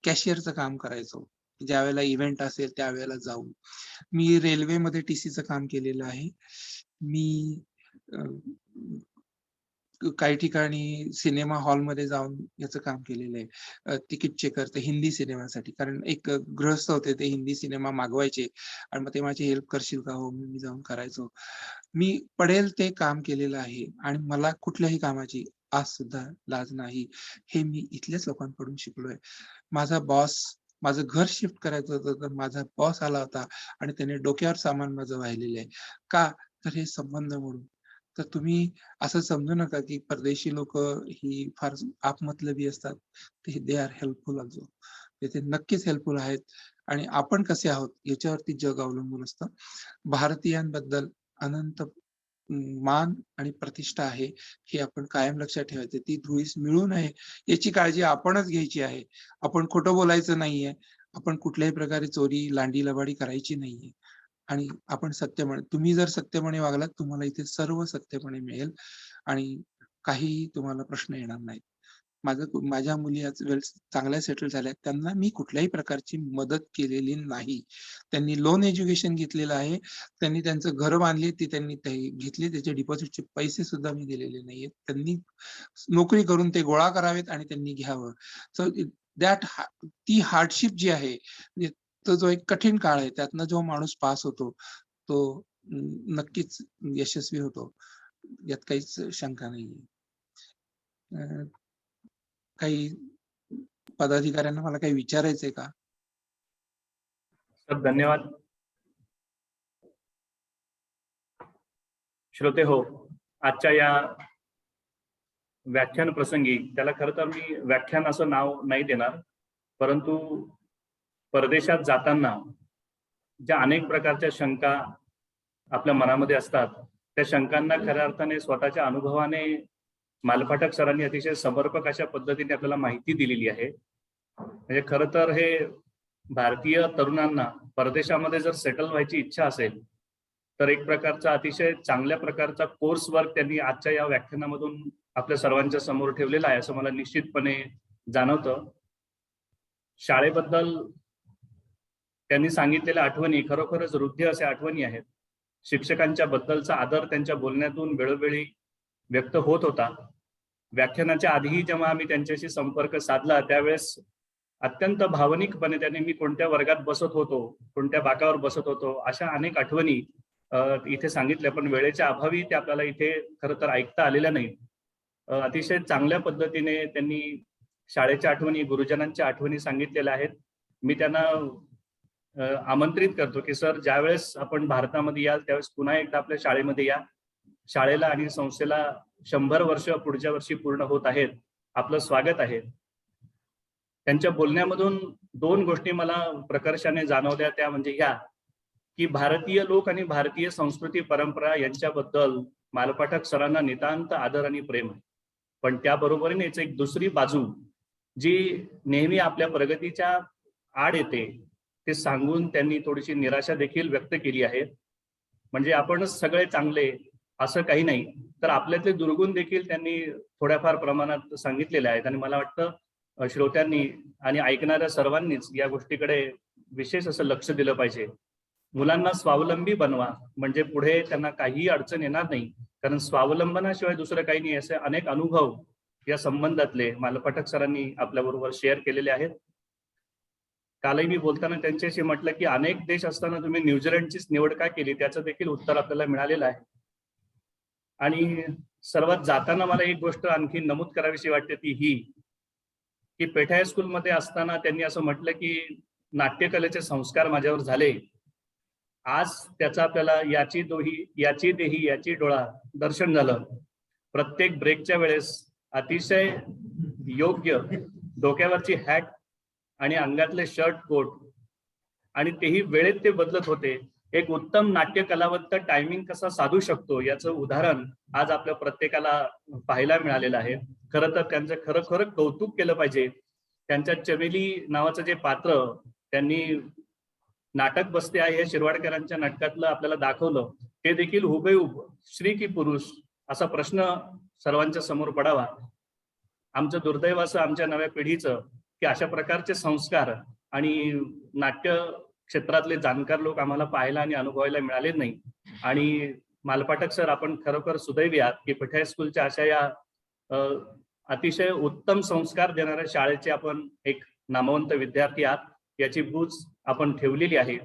कॅशियरचं काम करायचो. ज्यावेळेला इव्हेंट असेल त्यावेळेला जाऊन. मी रेल्वेमध्ये टीसीचं काम केलेलं आहे. मी अ, काही ठिकाणी सिनेमा हॉलमध्ये जाऊन याचं काम केलेलं आहे. तिकीट चेकर ते हिंदी सिनेमासाठी. कारण एक गृहस्थ होते, ते हिंदी सिनेमा मागवायचे आणि मग ते माझी हेल्प करशील का? हो, मी जाऊन करायचो. मी पडेल ते काम केलेलं आहे आणि मला कुठल्याही कामाची आज सुद्धा लाज नाही. हे मी इथल्याच लोकांकडून शिकलोय. माझा बॉस, माझं घर शिफ्ट करायचं होतं, तर माझा बॉस आला होता आणि त्याने डोक्यावर सामान माझं वाहिलेलं आहे. का? तर हे संबंध म्हणून. तर तुम्ही असं समजू नका, की परदेशी लोकं ही फार आपमतलबी असतात. They are helpful also. ते नक्कीच हेल्पफुल आहेत आणि आपण कसे आहोत याच्यावरती जग अवलंबून असतं. भारतीयांबद्दल अनंत मान आणि प्रतिष्ठा आहे, हे आपण कायम लक्षात ठेवायचं. ती धुळीस मिळू नये याची काळजी आपणच घ्यायची आहे. आपण खोटं बोलायचं नाहीये. आपण कुठल्याही प्रकारे चोरी, लांडी-लबाडी करायची नाहीये. आणि आपण सत्यपणे, तुम्ही जर सत्यपणे वागलात, तुम्हाला इथे सर्व सत्यपणे मिळेल आणि काहीही तुम्हाला प्रश्न येणार नाहीत. माझ्या मुली आज चांगल्या सेटल झाल्या. त्यांना मी कुठल्याही प्रकारची मदत केलेली नाही. त्यांनी लोन एज्युकेशन घेतलेलं आहे. त्यांनी त्यांचं घर बांधली, ती त्यांनी ते घेतली. त्याचे डिपॉझिटचे पैसे सुद्धा मी दिलेले नाहीयेत. त्यांनी नोकरी करून ते गोळा करावेत आणि त्यांनी घ्यावं. सो ती हार्डशिप जी आहे, म्हणजे तो जो एक कठीण काळ आहे, त्यातनं जो माणूस पास होतो, तो नक्कीच यशस्वी होतो. यात काहीच शंका नाहीये. अ, काही पदाधिकाऱ्यांना मला काही विचारायचंय का? सर धन्यवाद. श्रोते हो, आजच्या या व्याख्यान प्रसंगी, त्याला खरं तर मी व्याख्यान असं नाव नाही देणार, परंतु परदेशात जाताना ज्या अनेक प्रकारच्या शंका आपल्या मनामध्ये असतात, त्या शंकांना खऱ्या अर्थाने स्वतःच्या अनुभवाने मालपाटक सरांनी अतिशय समर्पक अशा पद्धतीने आपल्याला माहिती दिलेली आहे. म्हणजे खरं तर हे भारतीय तरुणांना परदेशामध्ये जर सेटल व्हायची इच्छा असेल, तर एक प्रकारचा अतिशय चांगल्या प्रकारचा कोर्स वर्क त्यांनी आजच्या या व्याख्यानामधून आपल्या सर्वांच्या समोर ठेवलेला आहे, असं मला निश्चितपणे जाणवतं. शाळेबद्दल त्यांनी सांगितलेल्या आठवणी खरोखरच हृदय अशा आठवणी आहेत. शिक्षकांच्या बद्दलचा आदर त्यांच्या बोलण्यातून वेळोवेळी व्यक्त होत होता. व्याख्यानाच्या आधीही जेव्हा आम्ही त्यांच्याशी संपर्क साधला, त्यावेळेस अत्यंत भावनिकपणे त्यांनी मी कोणत्या वर्गात बसत होतो, कोणत्या बाकावर बसत होतो, अशा अनेक आठवणी इथे सांगितल्या. पण वेळेच्या अभावी ते आपल्याला इथे खरं तर ऐकता आलेल्या नाहीत. अतिशय चांगल्या पद्धतीने त्यांनी शाळेच्या आठवणी, गुरुजनांच्या आठवणी सांगितलेल्या आहेत. मी त्यांना आमंत्रित करतो की सर, ज्यावेळेस आपण भारतामध्ये याल त्यावेळेस पुन्हा एकदा आपल्या शाळेमध्ये या. शाळेला आणि संस्थेला 100 वर्ष पुढच्या वर्षी पूर्ण होत आहेत. आपलं स्वागत आहे. त्यांच्या बोलण्यामधून 2 गोष्टी मला प्रकर्षाने जाणवल्या, त्या म्हणजे ह्या की भारतीय लोक आणि भारतीय संस्कृती परंपरा यांच्याबद्दल मालपाटक सरांना नितांत आदर आणि प्रेम आहे. पण त्याबरोबरीनेच एक दुसरी बाजू जी नेहमी आपल्या प्रगतीच्या आड येते, ते सांगून त्यांनी थोडीशी निराशा देखील व्यक्त केली आहे. म्हणजे आपणच सगळे चांगले असं काही नाही, तर आपल्यातले दुर्गुण देखील त्यांनी थोड्याफार प्रमाणात सांगितलेले आहेत. आणि मला वाटतं श्रोत्यांनी आणि ऐकणाऱ्या सर्वांनीच या गोष्टीकडे विशेष असं लक्ष दिलं पाहिजे. मुलांना स्वावलंबी बनवा, म्हणजे पुढे त्यांना काहीही अडचण येणार नाही. कारण स्वावलंबनाशिवाय दुसरं काही नाही, असे अनेक अनुभव या संबंधातले मालपाटक सरांनी आपल्याबरोबर शेअर केलेले आहेत. कालही मी बोलताना त्यांच्याशी म्हटलं की अनेक देश असताना तुम्ही न्यूझीलंडचीच निवड का केली, त्याचं देखील उत्तर आपल्याला मिळालेलं आहे. आणि सर्वात जाताना मला एक गोष्ट आणखी नमूद करावीशी वाटते, ती ही की पेठा हायस्कूलमध्ये असताना त्यांनी असं म्हटलं की नाट्यकलेचे संस्कार माझ्यावर झाले. आज त्याचा आपल्याला याची देही याची डोळा दर्शन झालं. प्रत्येक ब्रेकच्या वेळेस अतिशय योग्य डोक्यावरची हॅट आणि अंगातले शर्ट कोट, आणि तेही वेळेत ते बदलत होते. एक उत्तम नाट्य कलावंत टायमिंग कसा साधू शकतो याचं उदाहरण आज आपल्या प्रत्येकाला पाहायला मिळालेलं आहे. खरं तर त्यांचं खरं कौतुक केलं पाहिजे. त्यांच्या चमेली नावाचं जे पात्र त्यांनी नाटक बसते आहे हे शिरवाडकरांच्या नाटकातलं आपल्याला दाखवलं, ते देखील हुबेहूब स्त्री की पुरुष असा प्रश्न सर्वांच्या समोर पडावा. आमचं दुर्दैव असं आमच्या नव्या पिढीचं की अशा प्रकारचे संस्कार आणि नाट्य क्षेत्रातले जाणकार लोक आम्हाला पाहायला आणि अनुभवायला मिळाले नाही. आणि मालपाटक सर, आपण खरोखर सुदैवी आहात की पेठा हायस्कूलच्या अशा या अतिशय उत्तम संस्कार देणाऱ्या शाळेचे आपण एक नामवंत विद्यार्थी आहात याची बूज आपण ठेवलेली आहे.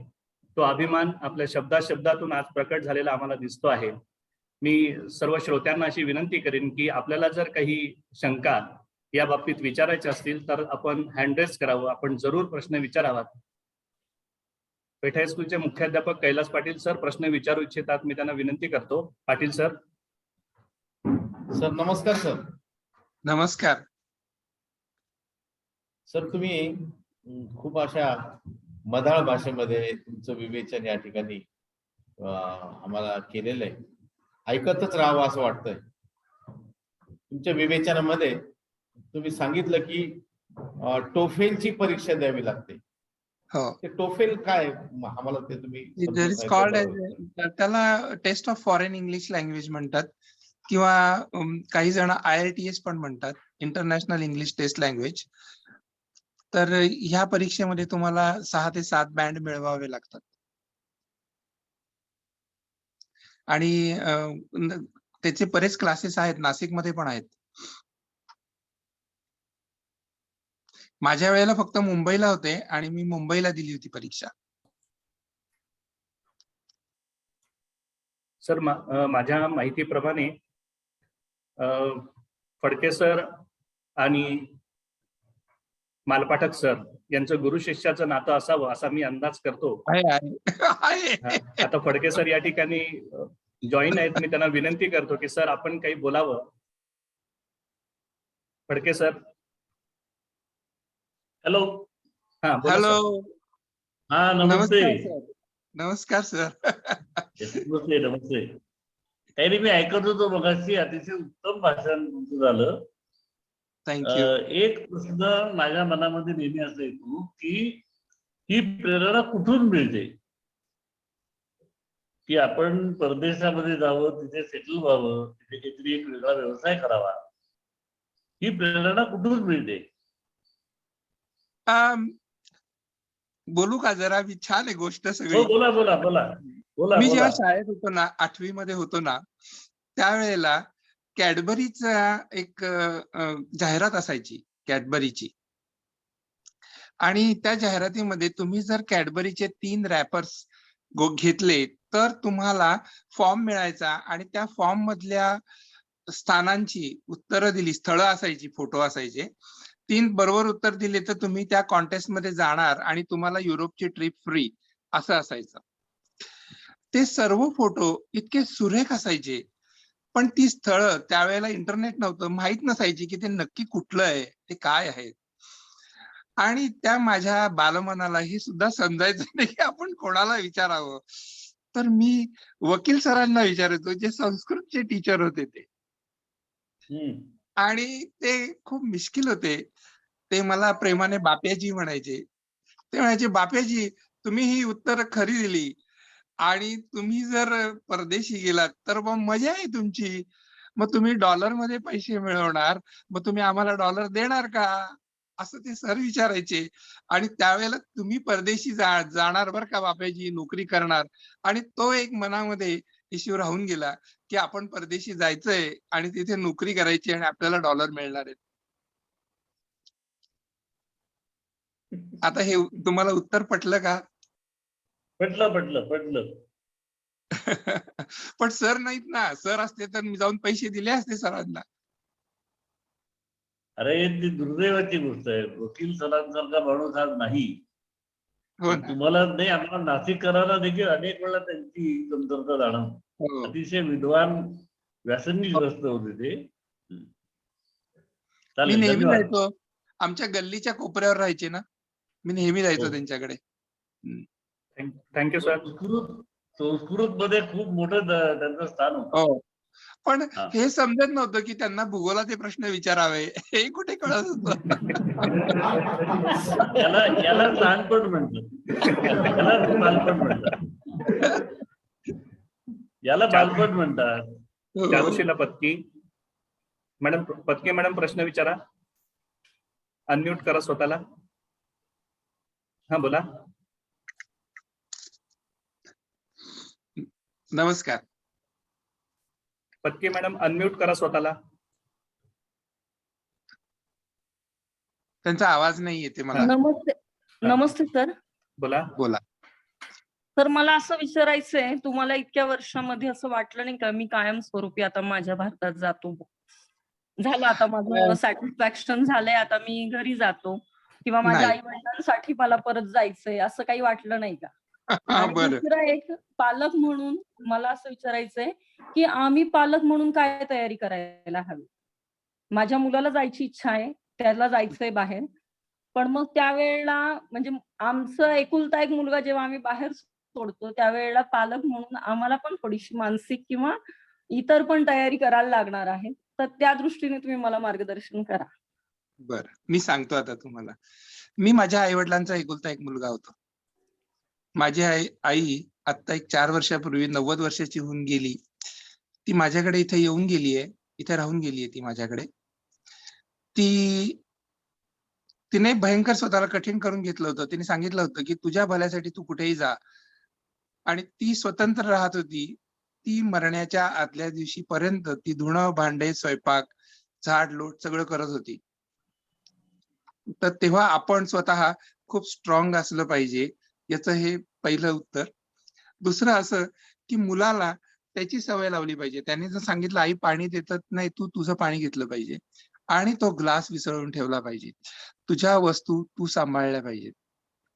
तो अभिमान आपल्या शब्दातून आज प्रकट झालेला आम्हाला दिसतो आहे. मी सर्व श्रोत्यांना अशी विनंती करेन की आपल्याला जर काही शंका या बाबतीत विचारायचे असतील तर आपण हँड रेज करावं, आपण जरूर प्रश्न विचारावा. पेठ हायस्कूलचे मुख्याध्यापक कैलास पाटील सर प्रश्न विचारू इच्छितात, मी त्यांना विनंती करतो. पाटील सर. सर नमस्कार. सर नमस्कार. सर तुम्ही खूप अशा मधाळ भाषेमध्ये तुमचं विवेचन या ठिकाणी आम्हाला केलेलं आहे. ऐकतच राहावं असं वाटतंय. तुमच्या विवेचनामध्ये तुम्ही सांगितलं की टोफेलची परीक्षा द्यावी लागते. हो. ते टोफेल काय आम्हाला ते तुम्ही There is called त्याला test of foreign English language म्हणतात किंवा काही जण IELTS पण म्हणतात, इंटरनॅशनल इंग्लिश टेस्ट लँग्वेज. तर ह्या परीक्षेमध्ये तुम्हाला 6 ते 7 बँड मिळवावे लागतात आणि त्याचे बरेच क्लासेस आहेत, नाशिकमध्ये पण आहेत. माझ्या वेळेला फक्त मुंबईला होते आणि मी मुंबईला दिली होती परीक्षा. सर माझ्या माहितीप्रमाणे फडके सर आणि मालपाठक सर यांचं गुरु शिष्याचं नातं असावं असा मी अंदाज करतो. आता फडके सर या ठिकाणी जॉईन आहेत, मी त्यांना विनंती करतो की सर आपण काही बोलावं. फडके सर. हॅलो. हा हॅलो. हा नमस्ते. नमस्कार सर. नमस्ते नमस्ते. काही नाही, मी ऐकत होतो मगाशी, अतिशय उत्तम भाषण तुमचं झालं. थँक्यू. एक प्रश्न माझ्या मनामध्ये नेहमी असं येतो की ही प्रेरणा कुठून मिळते की आपण परदेशामध्ये जावं, तिथे सेटल व्हावं, तिथे काहीतरी एक वेगळा व्यवसाय करावा. ही प्रेरणा कुठून मिळते? बोलू का जरा? छान आहे गोष्ट सगळी. हो बोला बोला बोला बोला. मी जेव्हा शाळेत होतो ना, 8वी मध्ये होतो ना, त्यावेळेला कॅडबरीचा एक जाहिरात असायची कॅडबरीची, आणि त्या जाहिरातीमध्ये तुम्ही जर कॅडबरीचे 3 रॅपर्स घेतले तर तुम्हाला फॉर्म मिळायचा आणि त्या फॉर्म मधल्या स्थानांची उत्तरं दिली, स्थळं असायची, फोटो असायचे. 3 बरोबर उत्तर दिले तर तुम्ही त्या कॉन्टेस्ट मध्ये जाणार आणि तुम्हाला युरोपची ट्रिप फ्री असं असायचं. ते सर्व फोटो इतके सुरेख असायचे, पण ती स्थळं त्यावेळेला इंटरनेट नव्हतं, माहित नसायची की ते नक्की कुठलं आहे, ते काय आहे. आणि त्या माझ्या बालमनाला हे सुद्धा समजायचं नाही की आपण कोणाला विचारावं. तर मी वकील सरांना विचारायचो, जे संस्कृतचे टीचर होते ते. आणि ते खूप मिश्किल होते. ते मला प्रेमाने बाप्याजी म्हणायचे. ते म्हणायचे, बाप्याजी तुम्ही ही उत्तर खरी दिली आणि तुम्ही जर परदेशी गेलात तर मग मजा आहे तुमची. मग तुम्ही डॉलरमध्ये पैसे मिळवणार, मग तुम्ही आम्हाला डॉलर देणार का, असं ते सर विचारायचे. आणि त्यावेळेला तुम्ही परदेशी जाणार बरं का बाप्याजी, नोकरी करणार. आणि तो एक मनामध्ये इश्यू राहून गेला की आपण परदेशी जायचंय आणि तिथे नोकरी करायची आणि आपल्याला डॉलर मिळणार आहेत. आता हे तुम्हाला उत्तर पटलं का? पटलं पटलं पटलं. पण सर नाहीत ना. सर असते तर मी जाऊन पैसे दिले असते सरांना. अरे ती दुर्दैवाची गोष्ट आहे. वकील सरांसारखा माणूस आज नाही. हो ना. तुम्हाला नाही, आम्हाला नाशिककरांना देखील अनेक वेळा त्यांची कमतरता जाणवते. हो. अतिशय विद्वान व्यासंगीग्रस्त होते ते. मी चालेल, नेहमी धन्यवाद. जायचो, आमच्या गल्लीच्या कोपऱ्यावर राहायचे ना, मी नेहमी जायचो हो. त्यांच्याकडे. Thank you sir. संस्कृत मध्ये खूप मोठं त्यांचं स्थान होतं. हो. पण हा. हे समजत नव्हतं की त्यांना भूगोलाचे प्रश्न विचारावे, हे कुठे कळत होतं. याला लहानपण म्हणतात. याला बालपण म्हणतात. याला बालपण म्हणतात. चारुशीला पत्की मॅडम, पत्की मॅडम प्रश्न विचारा. अनम्यूट करा स्वतःला. हा बोला. नमस्कार. पत्की मॅडम अनम्यूट करा स्वतःला. त्यांचा आवाज नाही येते मला. नमस्ते नमस्ते सर. बोला. बोला. तर मला असं विचारायचंय, तुम्हाला इतक्या वर्षामध्ये असं वाटलं नाही का मी कायमस्वरूपी आता माझ्या भारतात जातो, झालं आता माझं सॅटिस्फॅक्शन झालंय, आता मी घरी जातो, किंवा माझ्या नाही. आई वडिलांसाठी मला परत जायचंय, असं काही वाटलं नाही का? आणि बरं. दुसरं एक पालक म्हणून मला असं विचारायचंय की आम्ही पालक म्हणून काय तयारी करायला हवी? माझ्या मुलाला जायची इच्छा आहे, त्याला जायचंय बाहेर, पण मग त्यावेळेला म्हणजे आमचं एकुलता एक मुलगा जेव्हा आम्ही बाहेर सोडतो त्यावेळेला पालक म्हणून आम्हाला पण थोडीशी मानसिक किंवा इतर पण तयारी करायला लागणार आहे. तर त्या दृष्टीने तुम्ही मला मार्गदर्शन करा. बरं, मी सांगतो आता तुम्हाला. मी माझ्या आई वडिलांचा एकुलता एक मुलगा होतो. माझी आई आता एक 4 वर्षापूर्वी 90 वर्षाची होऊन गेली. ती माझ्याकडे इथे येऊन गेलीये, इथे राहून गेलीये ती माझ्याकडे. तिने भयंकर स्वतःला कठीण करून घेतलं होतं. तिने सांगितलं होतं की तुझ्या भल्यासाठी तू कुठेही जा. आणि ती स्वतंत्र राहत होती. ती मरण्याच्या आदल्या दिवशीपर्यंत ती धुणं, भांडे, स्वयंपाक, झाड लोट सगळं करत होती. तर तेव्हा आपण स्वतः खूप स्ट्रॉंग असलं पाहिजे, याचं हे पहिलं उत्तर. दुसरं असं की मुलाला त्याची सवय लावली पाहिजे. त्याने जर सांगितलं आई पाणी देतात नाही, तू तुझं पाणी घेतलं पाहिजे आणि तो ग्लास विसळून ठेवला पाहिजे. तुझ्या वस्तू तू सांभाळल्या पाहिजेत.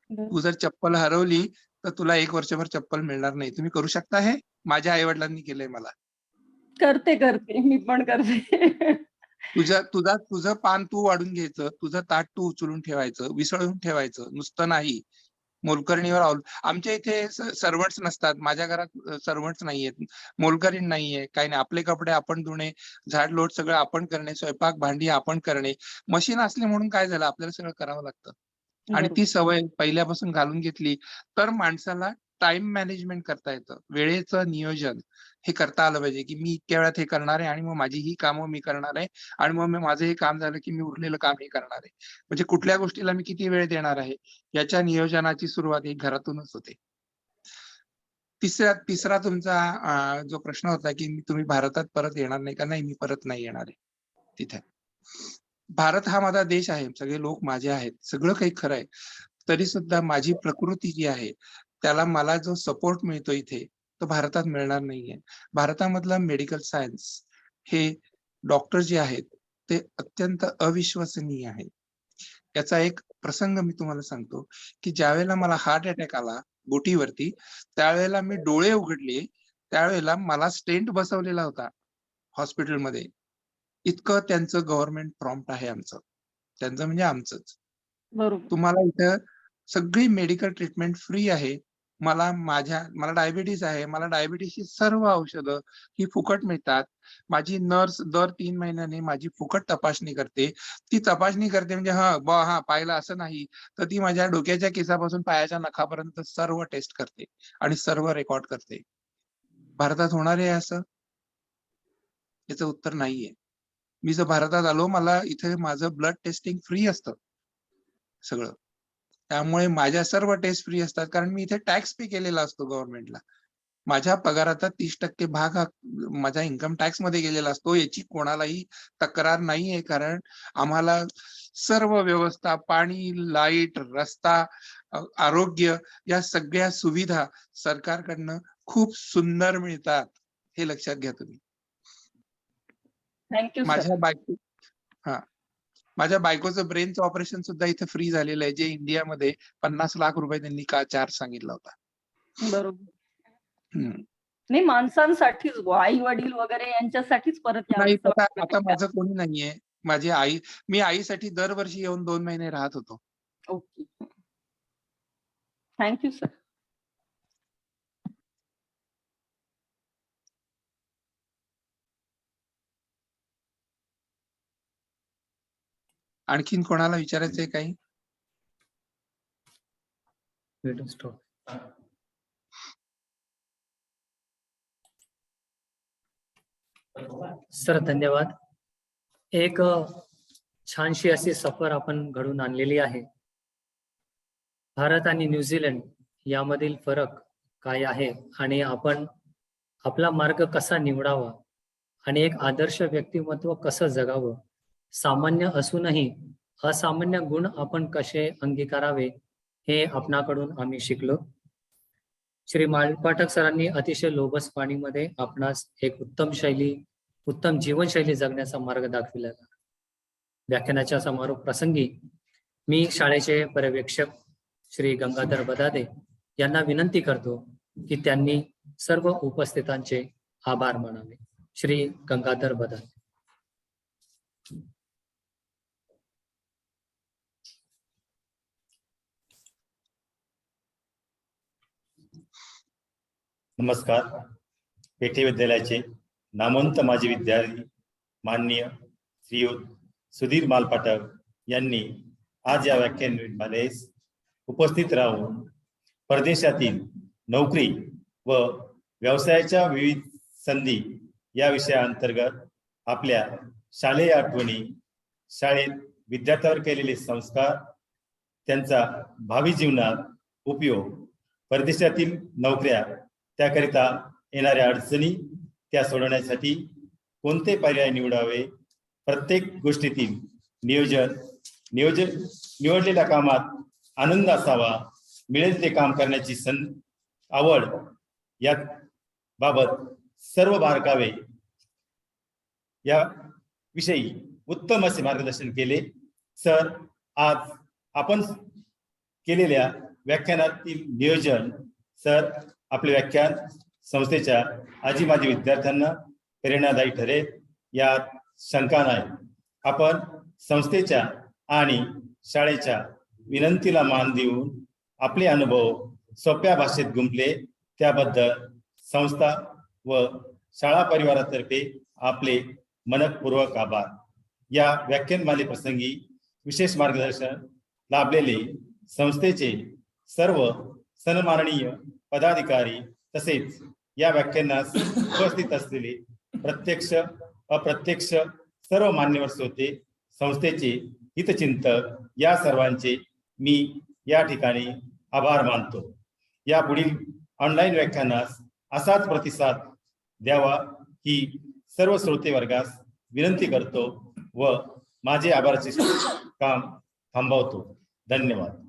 तू जर चप्पल हरवली तर तुला 1 वर्षभर चप्पल मिळणार नाही. तुम्ही करू शकता हे? माझ्या आई वडिलांनी केलंय मला. करते मी पण करते. तुझं पान तू वाढून घ्यायचं, तुझं ताट तू उचलून ठेवायचं, विसळून ठेवायचं, नुसतं नाही. मोलकरणीवर आमच्या इथे सर्वंट्स नसतात. माझ्या घरात सर्वंट्स नाहीयेत, मोलकरीण नाहीये, काही नाही. आपले कपडे आपण धुणे, झाड लोट सगळं आपण करणे, स्वयंपाक भांडी आपण करणे. मशीन असली म्हणून काय झालं, आपल्याला सगळं करावं लागतं. आणि ती सवय पहिल्यापासून घालून घेतली तर माणसाला टाइम मॅनेजमेंट करता येतं. वेळेचं नियोजन हे करता आलं पाहिजे की मी इतक्या वेळात हे करणार आहे आणि मग माझी ही कामं मी करणार आहे आणि मग माझं हे काम झालं की मी उरलेलं काम हे करणार आहे. म्हणजे कुठल्या गोष्टीला मी किती वेळ देणार आहे याच्या नियोजनाची सुरुवात ही घरातूनच होते. तिसरा तुमचा जो प्रश्न होता की तुम्ही भारतात परत येणार नाही का? नाही, मी परत नाही येणार आहे तिथे. भारत हा माझा देश आहे, सगळे लोक माझे आहेत, सगळं काही खरं आहे. तरी सुद्धा माझी प्रकृती जी आहे त्याला मला जो सपोर्ट मिळतो इथे तो भारतात मिळणार नाहीये. भारतामधलं मेडिकल सायन्स हे डॉक्टर जे आहेत ते अत्यंत अविश्वसनीय आहे. याचा एक प्रसंग मी तुम्हाला सांगतो की ज्यावेळेला मला हार्ट अटॅक आला बोटीवरती, त्यावेळेला मी डोळे उघडले, त्यावेळेला मला स्टेंट बसवलेला होता हॉस्पिटलमध्ये. इतकं त्यांचं गव्हर्नमेंट प्रॉम्प्ट आहे आमचं. त्यांचं म्हणजे आमचंच. बरोबर. तुम्हाला इथं सगळी मेडिकल ट्रीटमेंट फ्री आहे. मला डायबिटीज आहे. मला डायबिटीजची सर्व औषधं ही फुकट मिळतात. माझी नर्स दर 3 महिन्याने माझी फुकट तपासणी करते. ती तपासणी करते म्हणजे हां, पाहिलं असं नाही, तर ती माझ्या डोक्याच्या केसापासून पायाच्या नखापर्यंत सर्व टेस्ट करते आणि सर्व रेकॉर्ड करते. भारतात होणार आहे असं? याचं उत्तर नाहीये. मी जर भारतात आलो, मला इथे माझं ब्लड टेस्टिंग फ्री असतं सगळं. त्यामुळे माझ्या सर्व टेस्ट फ्री असतात कारण मी इथे टॅक्स पे केलेला असतो गव्हर्नमेंटला. माझ्या पगाराचा 30% भाग हा माझ्या इन्कम टॅक्स मध्ये गेलेला असतो. याची कोणालाही तक्रार नाहीये कारण आम्हाला सर्व व्यवस्था, पाणी, लाईट, रस्ता, आरोग्य या सगळ्या सुविधा सरकारकडनं खूप सुंदर मिळतात. हे लक्षात घ्या तुम्ही. Thank you sir. माझ्या बायकोचं ब्रेनचं ऑपरेशन सुद्धा इथे फ्री झालेलं आहे, जे इंडियामध्ये 50 लाख रुपये त्यांनी चार्ज सांगितला होता. बरोबर. नाही, माणसांसाठीच आई वडील वगैरे यांच्यासाठीच परत नाही, यावंसं आता वाटतं. माझं कोणी नाहीये. मी आईसाठी दरवर्षी येऊन 2 महिने राहत होतो. ओके. Thank you sir. आणखीन कोणाला विचारायचंय काही? सर धन्यवाद. एक छानशी अशी सफर आपण घडून आणलेली आहे. भारत आणि न्यूझीलंड यामधील फरक काय आहे आणि आपण आपला मार्ग कसा निवडावा आणि एक आदर्श व्यक्तिमत्व कसं जगावं, सामान्य असूनही असामान्य गुण आपण कसे अंगीकारावे हे आपणाकडून आम्ही शिकलो. श्री मालपाटक सरांनी अतिशय लोभस वाणीमध्ये आपणास एक उत्तम जीवनशैली जगण्याचा मार्ग दाखविला. व्याख्यानाच्या समारोप प्रसंगी मी शाळेचे पर्यवेक्षक श्री गंगाधर बदादे यांना विनंती करतो की त्यांनी सर्व उपस्थितांचे आभार मानावे. श्री गंगाधर बदादे. नमस्कार. पेठे विद्यालयाचे नामवंत माजी विद्यार्थी माननीय श्रीयुत सुधीर मालपाटक यांनी आज या व्याख्यानमालेस उपस्थित राहून परदेशातील नोकरी व व्यवसायाच्या विविध संधी या विषयाअंतर्गत आपल्या शालेय आठवणी, शाळेत विद्यार्थ्यावर केलेले संस्कार, त्यांचा भावी जीवनात उपयोग, परदेशातील नोकऱ्या, त्याकरिता येणाऱ्या अडचणी, त्या सोडवण्यासाठी कोणते पर्याय निवडावे, प्रत्येक गोष्टीतील निवडलेल्या कामात आनंद असावा, मिळेल ते काम करण्याची आवड, या बाबत सर्व बारकावे या विषयी उत्तम असे मार्गदर्शन केले. सर, आज आपण केलेल्या व्याख्यानातील नियोजन, सर, आपले व्याख्यान संस्थेच्या आजी माजी विद्यार्थ्यांना प्रेरणादायी ठरेल यात शंका नाही. आपण संस्थेच्या आणि शाळेच्या विनंतीला मान देऊन आपले अनुभव सोप्या भाषेत गुंफले त्याबद्दल संस्था व शाळा परिवारातर्फे आपले मनपूर्वक आभार. या व्याख्यानमाले प्रसंगी विशेष मार्गदर्शन लाभलेले संस्थेचे सर्व सन्माननीय पदाधिकारी तसेच या व्याख्यानास उपस्थित असलेले प्रत्यक्ष अप्रत्यक्ष सर्व मान्यवर श्रोते, संस्थेचे हितचिंतक, या सर्वांचे मी या ठिकाणी आभार मानतो. या पुढील ऑनलाईन व्याख्यानास असाच प्रतिसाद द्यावा ही सर्व श्रोते वर्गास विनंती करतो व माझे आभाराचे काम थांबवतो. धन्यवाद.